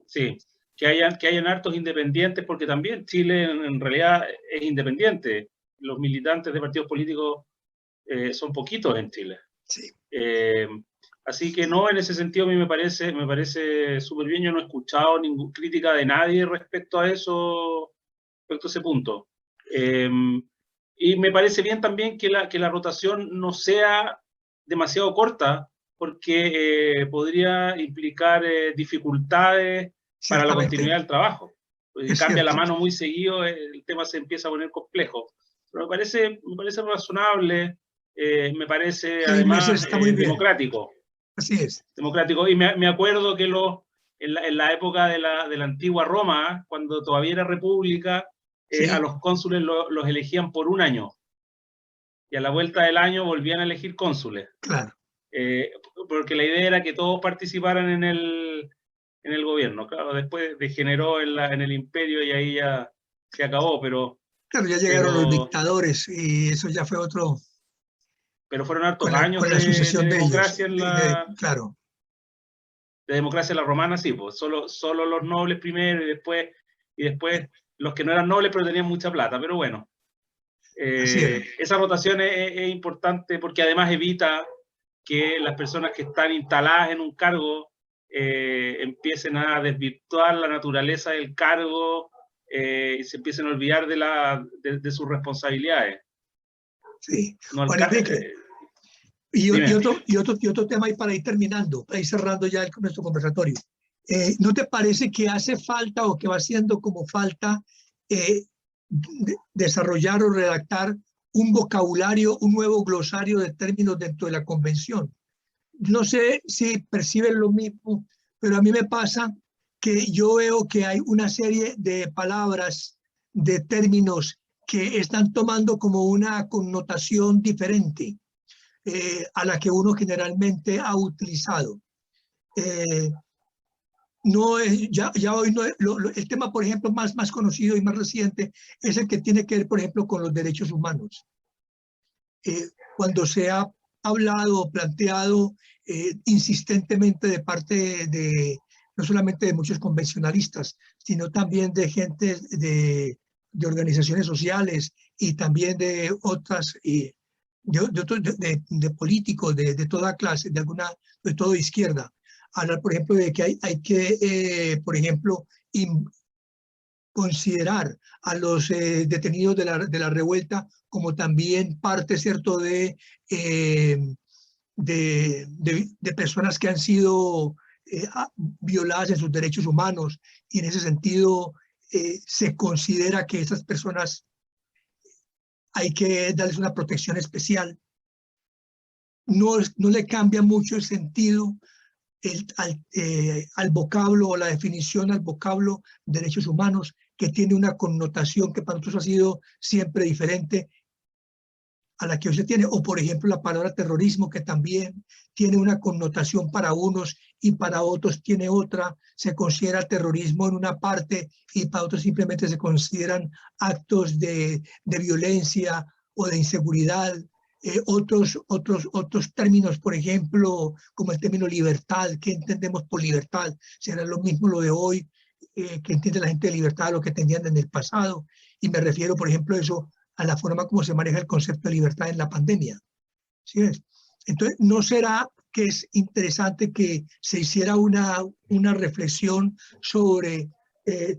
sí, que hayan hartos independientes, porque también Chile en realidad es independiente. Los militantes de partidos políticos son poquitos en Chile. Sí. Así que no, en ese sentido a mí me parece súper bien. Yo no he escuchado ninguna crítica de nadie respecto a eso, respecto a ese punto. Y me parece bien también que la rotación no sea demasiado corta, porque podría implicar dificultades para la Ciertamente, continuidad del trabajo. Si es cambia la cierto. mano muy seguido, el tema se empieza a poner complejo. Pero me parece razonable, me parece 6 meses además está muy bien. democrático. Así es. Democrático. Y me acuerdo que en la época de la antigua Roma, cuando todavía era república, a Sí, los cónsules los elegían por un año. Y a la vuelta del año volvían a elegir cónsules. claro. Porque la idea era que todos participaran en el gobierno. Claro, después degeneró en el imperio y ahí ya se acabó, Claro, ya llegaron los pero, dictadores y eso ya fue otro pero fueron hartos años con la de sucesión de ellos. democracia Claro, de democracia en la romana, sí, pues solo los nobles primero y después los que no eran nobles pero tenían mucha plata, pero bueno, así era. esa rotación es importante porque además evita que las personas que están instaladas en un cargo empiecen a desvirtuar la naturaleza del cargo y se empiecen a olvidar de sus responsabilidades. Sí. No Juan Enrique, dime. y otro tema ahí para ir terminando, para ir cerrando ya nuestro conversatorio. ¿No te parece que hace falta o que va siendo como falta desarrollar o redactar un vocabulario, un nuevo glosario de términos dentro de la convención? No sé si perciben lo mismo, pero a mí me pasa que yo veo que hay una serie de palabras, de términos que están tomando como una connotación diferente a la que uno generalmente ha utilizado. No es, ya hoy no es, el tema, por ejemplo, más conocido y más reciente es el que tiene que ver, por ejemplo, con los derechos humanos. Cuando se ha hablado o planteado insistentemente de parte no solamente de muchos convencionalistas, sino también de gente de organizaciones sociales y también de otras, de políticos de toda clase, de toda izquierda. Hablar, por ejemplo, de que hay que, por ejemplo, considerar a los detenidos de la revuelta como también parte, ¿cierto?, de personas que han sido violadas en sus derechos humanos, y en ese sentido se considera que esas personas hay que darles una protección especial. No le cambia mucho el sentido al vocablo o la definición al vocablo derechos humanos, que tiene una connotación que para nosotros ha sido siempre diferente a la que hoy se tiene, o por ejemplo la palabra terrorismo, que también tiene una connotación para unos y para otros tiene otra. Se considera terrorismo en una parte y para otros simplemente se consideran actos de violencia o de inseguridad. Otros términos, por ejemplo, como el término libertad. ¿Qué entendemos por libertad? ¿Será lo mismo lo de hoy que entiende la gente de libertad a lo que tenían en el pasado? Y me refiero, por ejemplo, eso a la forma como se maneja el concepto de libertad en la pandemia. ¿Sí ves? Entonces, ¿no será que es interesante que se hiciera una reflexión sobre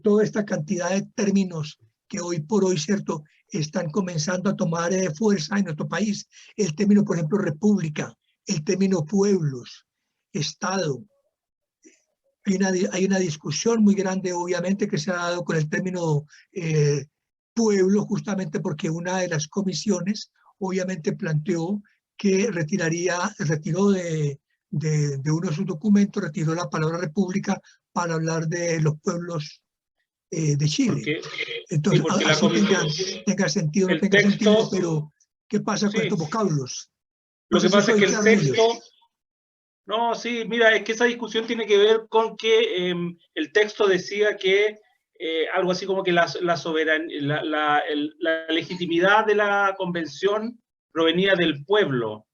toda esta cantidad de términos que hoy por hoy, ¿cierto?, están comenzando a tomar fuerza en nuestro país? El término, por ejemplo, república, el término pueblos, Estado. Hay una discusión muy grande, obviamente, que se ha dado con el término pueblo, justamente porque una de las comisiones, obviamente, planteó que retiró de uno de sus documentos, retiró la palabra república para hablar de los pueblos de Chile. Porque, sí, Entonces, porque la así comisión, tenga sentido o no el tenga sentido, texto, pero ¿qué pasa con sí, estos vocablos? No lo sé que si pasa eso es hay que claro en ellos. No, sí, mira, es que esa discusión tiene que ver con que el texto decía que algo así como que la legitimidad de la convención provenía del pueblo.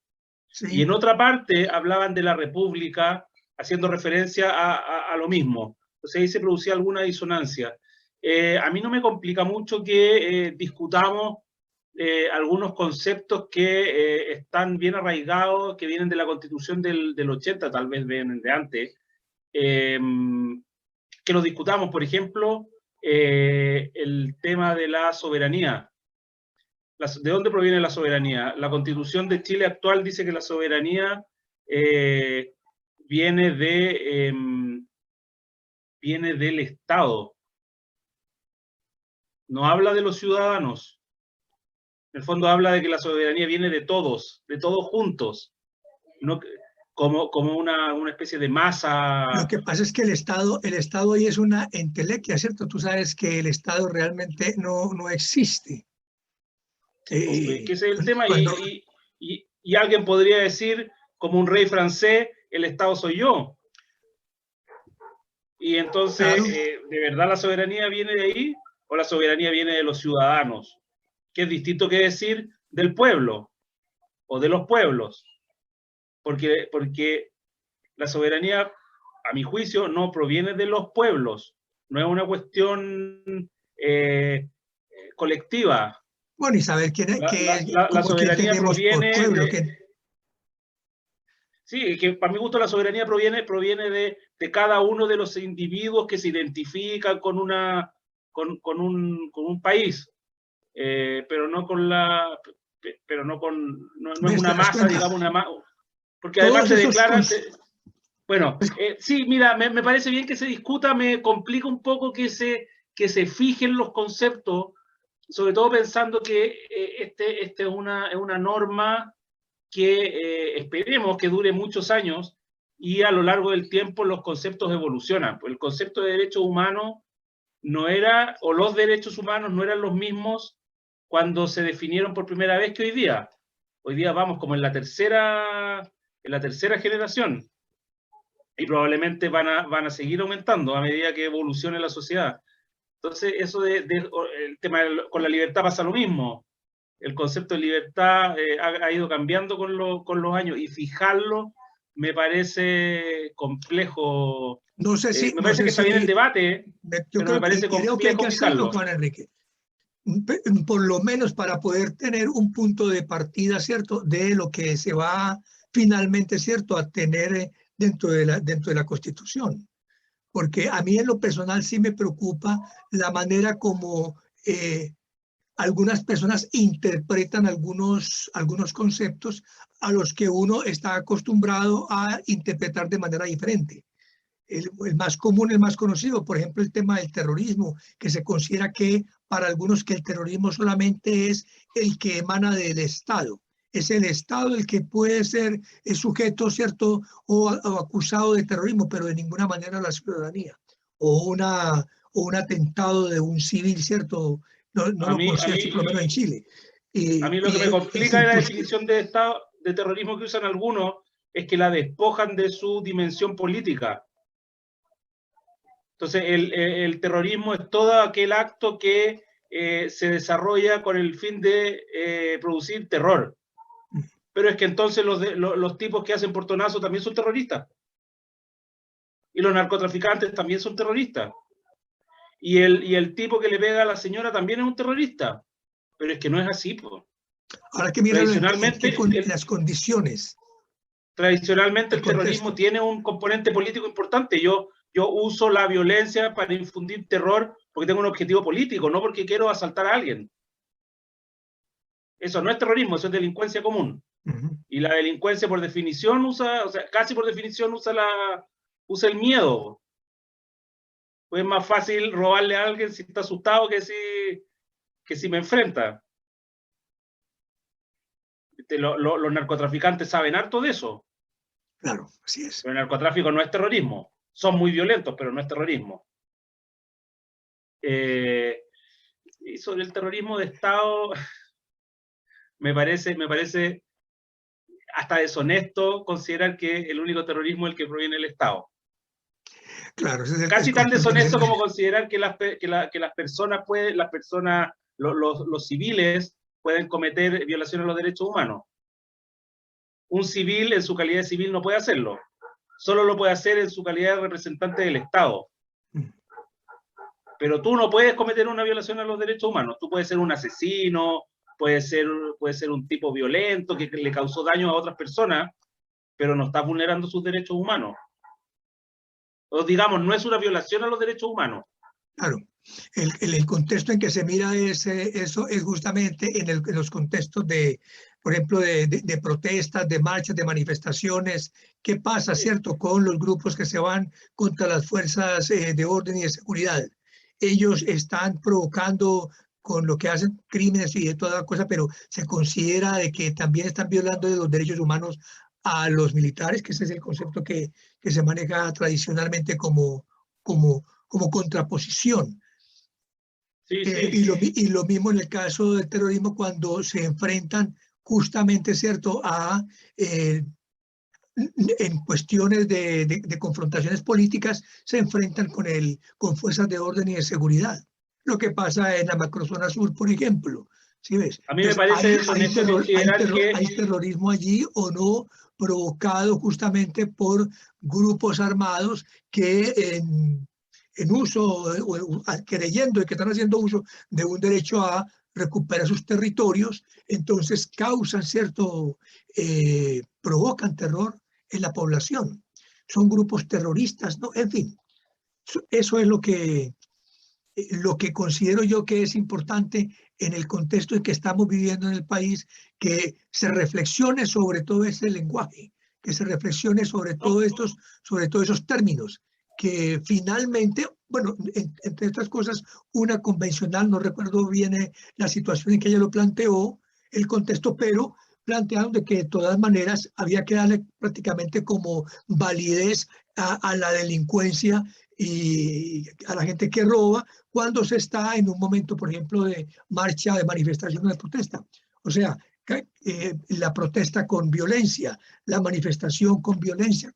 Y ¿sí? en otra parte hablaban de la república, haciendo referencia a lo mismo. Entonces ahí se producía alguna disonancia. A mí no me complica mucho que discutamos algunos conceptos que están bien arraigados, que vienen de la Constitución del 80, tal vez vienen de antes, eh, que los discutamos, por ejemplo, el tema de la soberanía. ¿De dónde proviene la soberanía? La Constitución de Chile actual dice que la soberanía eh, viene, viene del Estado, no habla de los ciudadanos. En el fondo habla de que la soberanía viene de todos juntos, no como una especie de Lo masa. que pasa es que el Estado ahí es una entelequia, ¿cierto? Tú sabes que el Estado realmente no existe. Sí, pues, que ese es el tema, Cuando, y alguien podría decir, como un rey francés, el Estado soy yo. Y entonces, claro, ¿de verdad la soberanía viene de ahí o la soberanía viene de los ciudadanos? Que es distinto que decir del pueblo o de los pueblos, porque la soberanía, a mi juicio, no proviene de los pueblos, no es una cuestión colectiva. bueno, y saber La como quién soberanía tenemos por proviene pueblo, de... Sí, que para mi gusto la soberanía proviene de cada uno de los individuos que se identifican con, con un país, pero no con la... Pero no con... No es ¿ves? una ¿Te das masa, cuenta? digamos, una masa... Porque además Todos te esos, declaran... bueno, sí, mira, me parece bien que se discuta, me complica un poco que se fijen los conceptos, sobre todo pensando que este es una norma que esperemos que dure muchos años y a lo largo del tiempo los conceptos evolucionan. Pues el concepto de derechos humanos no era, o los derechos humanos no eran los mismos cuando se definieron por primera vez que hoy día. Hoy día vamos como en la tercera generación y probablemente van a seguir aumentando a medida que evolucione la sociedad. Entonces, eso el tema con la libertad pasa lo mismo. El concepto de libertad ha ido cambiando con los años y fijarlo me parece complejo. Me no parece sé que está bien el si, debate, yo pero me creo que, parece creo que hay que complejo hacerlo, fijarlo. Juan Enrique. Por lo menos para poder tener un punto de partida, ¿cierto? De lo que se va finalmente, ¿cierto? A tener dentro de la Constitución. Porque a mí en lo personal sí me preocupa la manera como algunas personas interpretan algunos conceptos a los que uno está acostumbrado a interpretar de manera diferente. El más común, el más conocido, por ejemplo, el tema del terrorismo, que se considera que para algunos que el terrorismo solamente es el que emana del Estado. Es el Estado el que puede ser sujeto, ¿cierto?, o acusado de terrorismo, pero de ninguna manera la ciudadanía. O un atentado de un civil, ¿cierto? No A lo mí, a considera mí, así, por lo menos en Chile. a mí lo que me Es complica de la imposible. definición de Estado, de terrorismo que usan algunos, es que la despojan de su dimensión política. Entonces, el terrorismo es todo aquel acto que se desarrolla con el fin de producir terror. Pero es que entonces los tipos que hacen portonazo también son terroristas. Y los narcotraficantes también son terroristas. Y el tipo que le pega a la señora también es un terrorista. Pero es que no es así, pues. Ahora que mirar Tradicionalmente, las condiciones, tradicionalmente el el terrorismo contexto. tiene un componente político importante. Yo uso la violencia para infundir terror porque tengo un objetivo político, no porque quiero asaltar a alguien. Eso no es terrorismo, eso es delincuencia común. Uh-huh. Y la delincuencia por definición usa, o sea, casi por definición usa el miedo. Pues es más fácil robarle a alguien si está asustado que si me enfrenta. Los narcotraficantes saben harto de eso. Claro, así es. Pero el narcotráfico no es terrorismo. Son muy violentos, pero no es terrorismo. Y sobre el terrorismo de Estado, me parece hasta deshonesto considerar que el único terrorismo es el que proviene del Estado. Claro, ese es Casi el tan concepto deshonesto general. como considerar que las personas los civiles pueden cometer violaciones a los derechos humanos. Un civil en su calidad de civil no puede hacerlo. Solo lo puede hacer en su calidad de representante del Estado. Pero tú no puedes cometer una violación a los derechos humanos. Tú puedes ser un asesino, puedes ser un tipo violento que le causó daño a otras personas, pero no estás vulnerando sus derechos humanos. O digamos, no es una violación a los derechos humanos. Claro, el contexto en que se mira eso es justamente en los contextos de, por ejemplo, de protestas, de marchas, de manifestaciones. ¿Qué pasa, cierto, con los grupos que se van contra las fuerzas de orden y de seguridad? Ellos están provocando con lo que hacen crímenes y de toda cosa, pero se considera de que también están violando los derechos humanos a los militares, que ese es el concepto que se maneja tradicionalmente como contraposición. Sí, sí. Y lo mismo en el caso del terrorismo cuando se enfrentan justamente, ¿cierto?, en cuestiones de confrontaciones políticas, se enfrentan con fuerzas de orden y de seguridad. Lo que pasa en la macrozona sur, por ejemplo. ¿Sí ves? A mí me Entonces, parece deshonesto considerar que... ¿hay terrorismo allí o no provocado justamente por grupos armados que en uso, creyendo que están haciendo uso de un derecho a recuperar sus territorios, entonces causan cierto, provocan terror en la población? Son grupos terroristas, ¿no? En fin, eso es lo que considero yo que es importante en el contexto en que estamos viviendo en el país, que se reflexione sobre todo ese lenguaje, que se reflexione sobre No, sobre todos esos términos, que finalmente, bueno, entre otras cosas, una convencional, no recuerdo bien la situación en que ella lo planteó, el contexto, pero plantearon de que de todas maneras había que darle prácticamente como validez a la delincuencia y a la gente que roba cuando se está en un momento, por ejemplo, de marcha, de manifestación o de protesta. O sea, la protesta con violencia, la manifestación con violencia,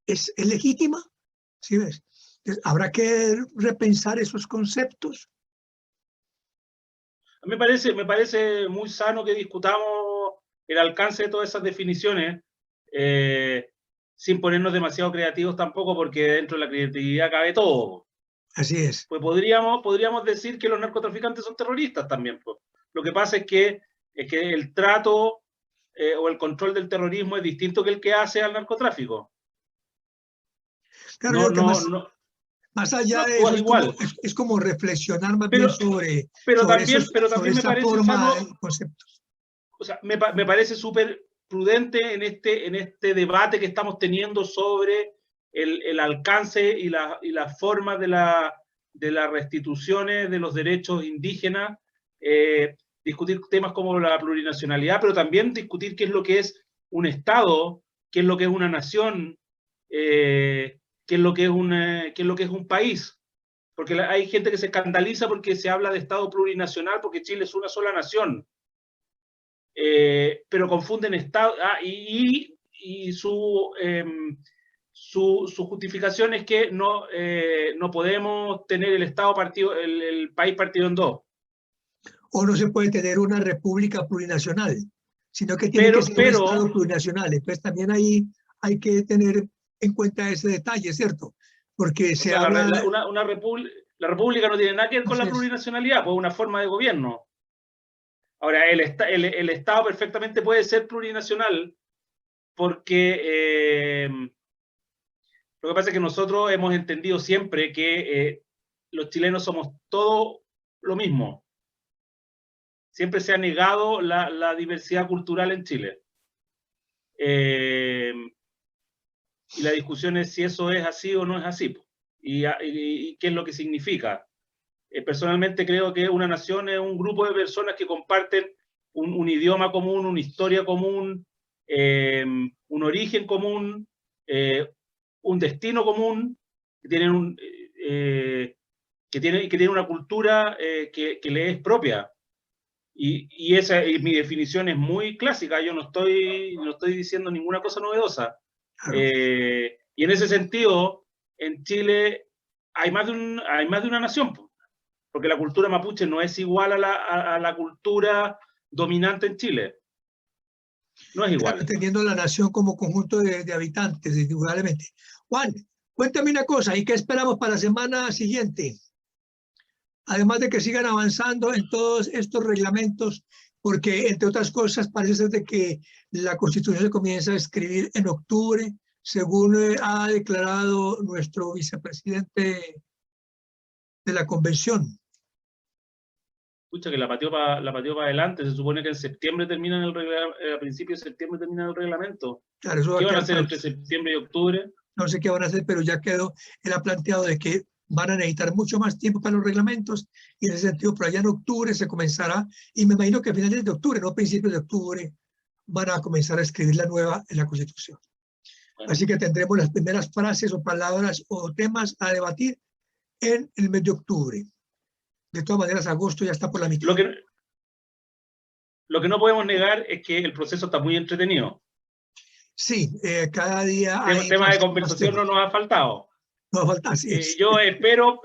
¿es legítima? ¿Sí ves? Entonces, habrá que repensar esos conceptos. a mí me parece muy sano que discutamos el alcance de todas esas definiciones, sin ponernos demasiado creativos tampoco, porque dentro de la creatividad cabe todo. Así es. Pues podríamos decir que los narcotraficantes son terroristas también. Pues. Lo que pasa es que el trato o el control del terrorismo es distinto que el que hace al narcotráfico. Claro, No, yo que no, no, más no allá de eso, actúas igual. es como reflexionar más bien Pero, pero sobre también me esa parece forma sano, de conceptos. o sea, me parece súper prudente en este debate que estamos teniendo sobre el alcance y las formas de las restituciones de los derechos indígenas, discutir temas como la plurinacionalidad, pero también discutir qué es lo que es un Estado, qué es lo que es una nación, qué es lo que es un país. Porque hay gente que se escandaliza porque se habla de Estado plurinacional, porque Chile es una sola nación. Pero confunden Estado. Y su justificación es que no podemos tener el Estado partido, el país partido en dos. O no se puede tener una república plurinacional, sino que tiene que ser un Estado plurinacional. Entonces también ahí hay que tener en cuenta ese detalle, ¿cierto? Porque O se sea, habla... la república no tiene nada que ver con la plurinacionalidad, pues es una forma de gobierno. Ahora, el Estado perfectamente puede ser plurinacional porque lo que pasa es que nosotros hemos entendido siempre que los chilenos somos todo lo mismo. Siempre se ha negado la diversidad cultural en Chile. Y la discusión es si eso es así o no es así. Y qué es lo que significa. Personalmente creo que una nación es un grupo de personas que comparten un idioma común, una historia común, un origen común, un destino común, que tienen, que tienen una cultura que le es propia. Y mi definición es muy clásica, yo no estoy diciendo ninguna cosa novedosa. Claro. Y en ese sentido, en Chile hay más de una nación, porque la cultura mapuche no es igual a la cultura dominante en Chile. No es igual. Entendiendo la nación como conjunto de habitantes, indudablemente. Juan, cuéntame una cosa, ¿y qué esperamos para la semana siguiente? Además de que sigan avanzando en todos estos reglamentos, porque entre otras cosas parece ser de que la Constitución se comienza a escribir en octubre, según ha declarado nuestro vicepresidente de la convención. Escucha que la pateó para adelante, se supone que en septiembre a principios de septiembre termina el reglamento. Claro, eso ¿Qué van a hacer entre septiembre y octubre? No sé qué van a hacer, pero ya quedó, él ha planteado de que van a necesitar mucho más tiempo para los reglamentos, y en ese sentido, por allá en octubre se comenzará, y me imagino que a finales de octubre, no a principios de octubre, van a comenzar a escribir la nueva en la Constitución. Bueno. Así que tendremos las primeras frases o palabras o temas a debatir en el mes de octubre. De todas maneras, agosto ya está por la mitad. Lo que no podemos negar es que el proceso está muy entretenido. Sí, cada día hay tema de conversación no nos ha faltado. No falta, sí. Yo espero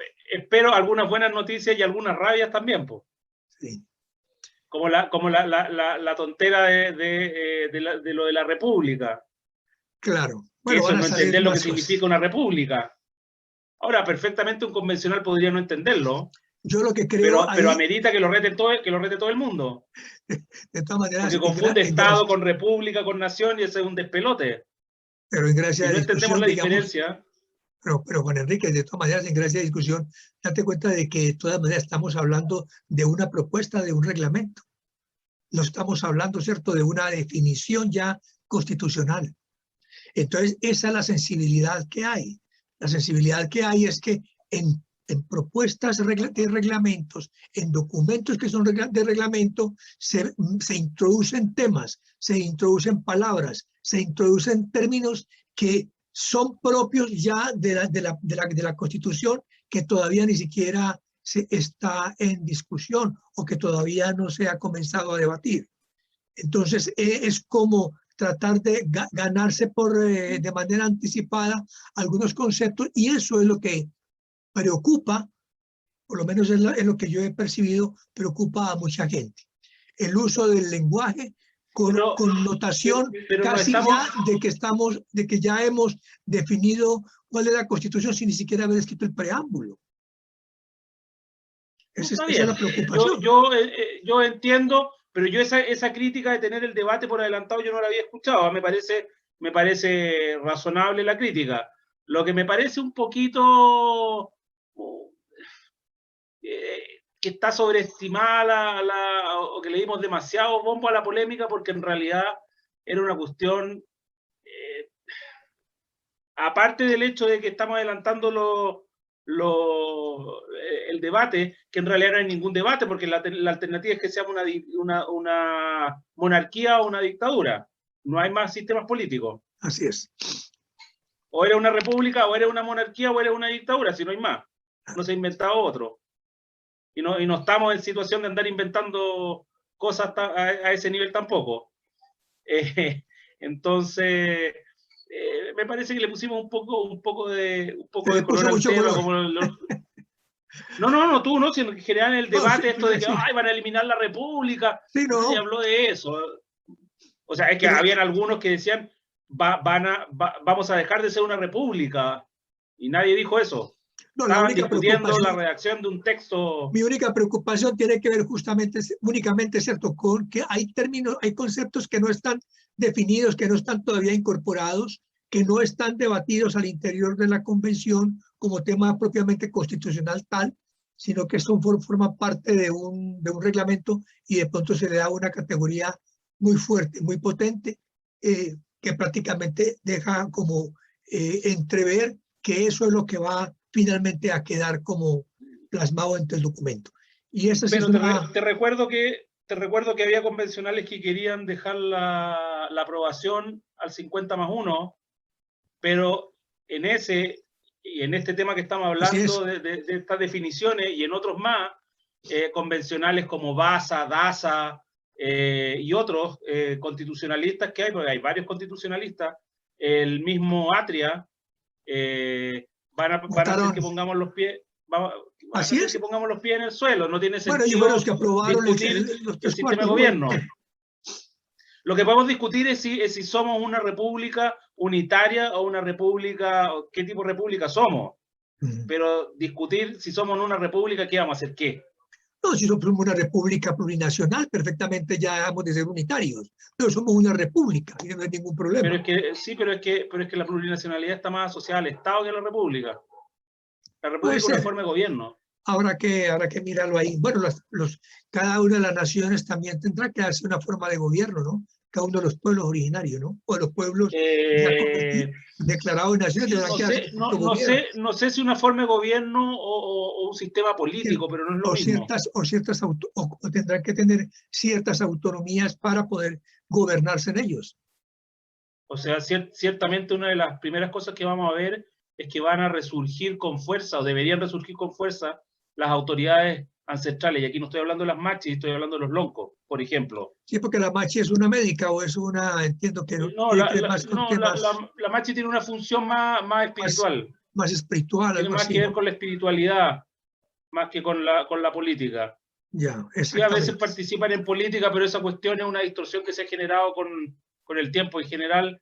algunas buenas noticias y algunas rabias también, pues. Sí. Como la tontera de lo de la República. Claro. Bueno, eso no entender lo que significa una república. Ahora, perfectamente un convencional podría no entenderlo. Yo lo que creo pero amerita que lo rete todo el mundo. De todas maneras, porque confunde Estado con república, con nación, y ese es un despelote. Pero en gracia y no entendemos la diferencia. Pero Juan Enrique, de todas maneras, en gracia de discusión, date cuenta de que de todas maneras estamos hablando de una propuesta de un reglamento. No estamos hablando, ¿cierto?, de una definición ya constitucional. Entonces, esa es la sensibilidad que hay. La sensibilidad que hay es que en propuestas de reglamentos, en documentos que son de reglamento, se introducen temas, se introducen palabras, se introducen términos que son propios ya de la Constitución, que todavía ni siquiera está en discusión o que todavía no se ha comenzado a debatir. Entonces, es como tratar de ganarse de manera anticipada algunos conceptos, y eso es lo que preocupa, por lo menos es lo que yo he percibido, preocupa a mucha gente. El uso del lenguaje con notación casi no ya de que ya hemos definido cuál es la Constitución sin ni siquiera haber escrito el preámbulo. Esa es la preocupación. Yo entiendo, pero yo esa crítica de tener el debate por adelantado yo no la había escuchado. Me parece razonable la crítica. Lo que me parece un poquito que está sobreestimada o que le dimos demasiado bombo a la polémica, porque en realidad era una cuestión, aparte del hecho de que estamos adelantando el debate, que en realidad no hay ningún debate, porque la alternativa es que sea una monarquía o una dictadura. No hay más sistemas políticos. Así es. O era una república, o era una monarquía, o era una dictadura, si no hay más. No se ha inventado otro. Y no estamos en situación de andar inventando cosas a ese nivel tampoco. Entonces, me parece que le pusimos un poco de color al tema. No, tú no, sino que en general en el debate esto de que van a eliminar la república, sí, no se habló de eso. O sea, es que habían algunos que decían vamos a dejar de ser una república, y nadie dijo eso. No, estaban discutiendo la redacción de un texto. Mi única preocupación tiene que ver justamente, únicamente, ¿cierto?, con que hay términos, hay conceptos que no están definidos, que no están todavía incorporados, que no están debatidos al interior de la convención como tema propiamente constitucional tal, sino que esto forma parte de un reglamento, y de pronto se le da una categoría muy fuerte, muy potente, que prácticamente deja como entrever que eso es lo que va finalmente a quedar como plasmado entre el documento. Y eso Pero te recuerdo que había convencionales que querían dejar la aprobación al 50+1, pero en este tema que estamos hablando de estas definiciones y en otros más, convencionales como Baza, Daza y otros constitucionalistas que hay, porque hay varios constitucionalistas, el mismo Atria, van a hacer que pongamos los pies, van a Así hacer es. que pongamos los pies en el suelo. No tiene Bueno, y sentido fueron los que aprobaron discutir los el tres sistema de cuartos. gobierno. Lo que podemos discutir es si somos una república unitaria o una república, o qué tipo de república somos. Pero discutir si somos una república, ¿qué vamos a hacer? ¿Qué? No, si somos una república plurinacional, perfectamente ya dejamos de ser unitarios. Pero somos una república y no hay ningún problema. Pero es que, sí, pero es que la plurinacionalidad está más asociada al Estado que a la república. La república es una forma de gobierno. Habrá que mirarlo ahí. Bueno, cada una de las naciones también tendrá que hacer una forma de gobierno, ¿no? Cada uno de los pueblos originarios, ¿no? O los pueblos declarados naciones deberán que hacer no sé si una forma de gobierno o un sistema político, pero no es lo mismo. O tendrán que tener ciertas autonomías para poder gobernarse en ellos. O sea, ciertamente una de las primeras cosas que vamos a ver es que van a resurgir con fuerza, o deberían resurgir con fuerza, las autoridades ancestrales. Y aquí no estoy hablando de las machis, estoy hablando de los loncos, por ejemplo. Sí, porque la machi es una médica o es una, entiendo que no, la machi tiene una función más espiritual. Más espiritual, tiene más que ver con la espiritualidad, más que con la política. Ya, sí, a veces participan en política, pero esa cuestión es una distorsión que se ha generado con el tiempo. En general,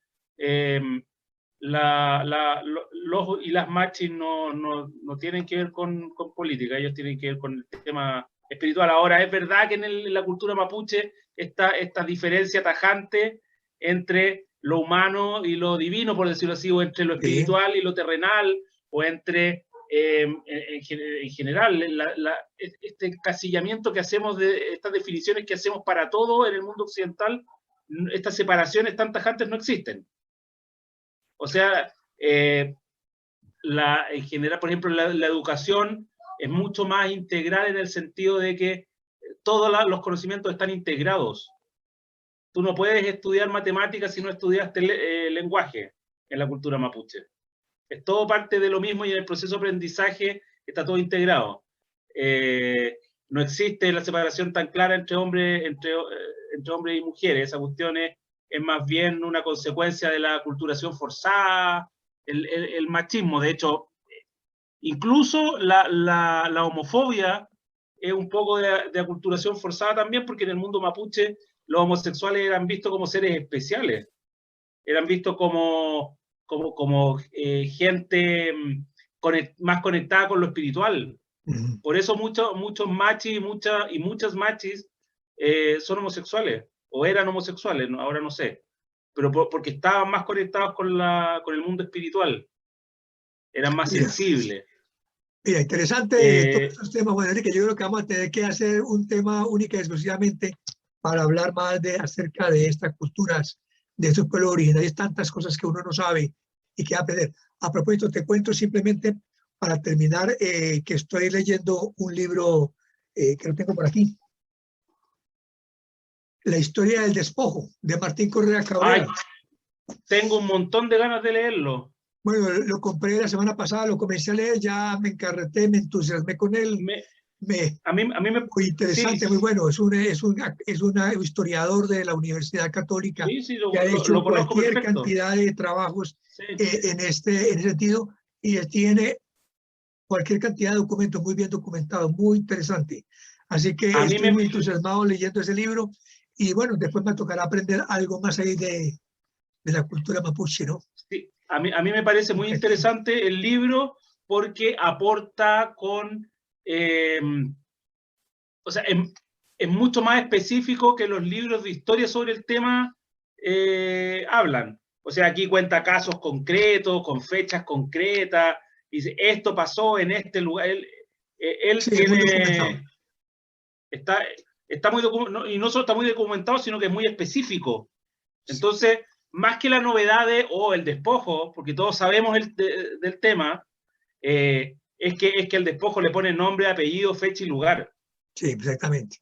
los y las machis no tienen que ver con política, ellos tienen que ver con el tema espiritual. Ahora, es verdad que en la cultura mapuche está esta diferencia tajante entre lo humano y lo divino, por decirlo así, o entre lo espiritual y lo terrenal, o entre, en general, este encasillamiento que hacemos, de estas definiciones que hacemos para todo en el mundo occidental, estas separaciones tan tajantes no existen. O sea, en general, por ejemplo, la educación es mucho más integral en el sentido de que todos los conocimientos están integrados. Tú no puedes estudiar matemáticas si no estudiaste lenguaje en la cultura mapuche. Es todo parte de lo mismo y en el proceso de aprendizaje está todo integrado. No existe la separación tan clara entre hombres y mujeres. Esa cuestión es más bien una consecuencia de la aculturación forzada, el machismo. De hecho, incluso la homofobia es un poco de aculturación forzada también, porque en el mundo mapuche los homosexuales eran vistos como seres especiales, eran vistos como gente más conectada con lo espiritual. Por eso muchos machis y muchas machis son homosexuales, o eran homosexuales, ahora no sé, pero porque estaban más conectados con el mundo espiritual, eran más sensibles. Mira, interesante todos estos temas. Bueno, Enrique, yo creo que vamos a tener que hacer un tema único y exclusivamente para hablar más acerca de estas culturas, de estos pueblos originarios, tantas cosas que uno no sabe y que va a aprender. A propósito, te cuento simplemente para terminar que estoy leyendo un libro que lo tengo por aquí. La historia del despojo, de Martín Correa Cabrera. Ay, tengo un montón de ganas de leerlo. Bueno, lo compré la semana pasada, lo comencé a leer, ya me encarreté, me entusiasmé con él. A mí me muy interesante, sí. Muy bueno. Es un historiador de la Universidad Católica que ha hecho cualquier cantidad de trabajos en ese sentido y tiene cualquier cantidad de documentos muy bien documentados, muy interesante. Así que estoy muy entusiasmado leyendo ese libro y bueno, después me tocará aprender algo más ahí de la cultura mapuche, ¿no? Sí, a mí me parece muy interesante el libro porque aporta con... o sea, es mucho más específico que los libros de historia sobre el tema hablan. O sea, aquí cuenta casos concretos, con fechas concretas, dice, esto pasó en este lugar. Él sí, tiene... Está muy documentado, y no solo está muy documentado, sino que es muy específico. Entonces, más que la novedad el despojo, porque todos sabemos del tema, es que el despojo le pone nombre, apellido, fecha y lugar. Sí, exactamente.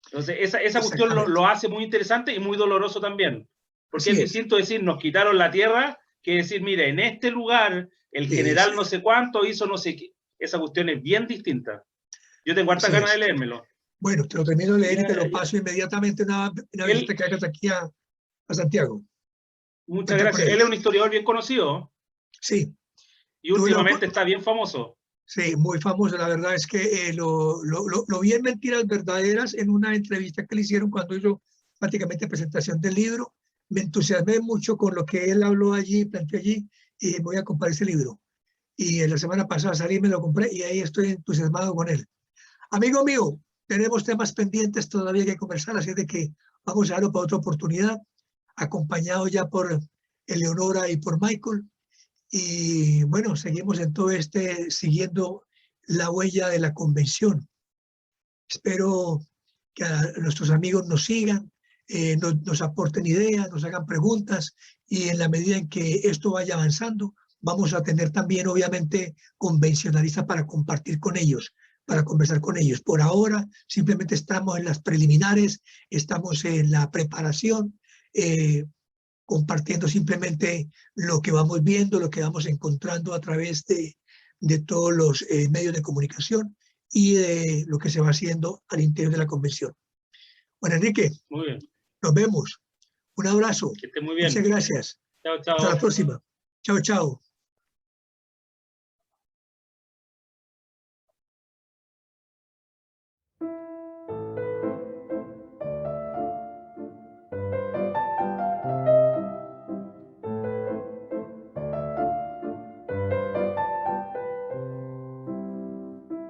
Entonces, esa cuestión lo hace muy interesante y muy doloroso también. Porque es distinto decir, nos quitaron la tierra, que decir, mira, en este lugar, el general no sé cuánto hizo no sé qué. Esa cuestión es bien distinta. Yo tengo hartas Así ganas es. de leérmelo. Bueno, te lo termino de leer y te lo Ya, paso inmediatamente una visita que hagas aquí a Santiago. muchas Cuenta con gracias. Él él. es un historiador bien conocido Sí, y tuve la, últimamente está bien famoso. sí, muy famoso. La verdad es que lo vi en Mentiras Verdaderas en una entrevista que le hicieron cuando hizo prácticamente presentación del libro. Me entusiasmé mucho con lo que él habló allí, planteó allí, y voy a comprar ese libro. Y la semana pasada salí y me lo compré y ahí estoy entusiasmado con él. Amigo mío, tenemos temas pendientes todavía que conversar, así de que vamos a darlo para otra oportunidad, acompañado ya por Eleonora y por Michael. Y bueno, seguimos en todo siguiendo la huella de la convención. Espero que nuestros amigos nos sigan, nos aporten ideas, nos hagan preguntas y en la medida en que esto vaya avanzando, vamos a tener también, obviamente, convencionalistas para compartir con ellos, para conversar con ellos. Por ahora, simplemente estamos en las preliminares, estamos en la preparación, compartiendo simplemente lo que vamos viendo, lo que vamos encontrando a través de todos los medios de comunicación y de lo que se va haciendo al interior de la convención. Bueno, Enrique, Muy bien. nos vemos. Un abrazo. Que esté muy Muchas bien. gracias. Chao, Hasta la chao. próxima. Chao, chao.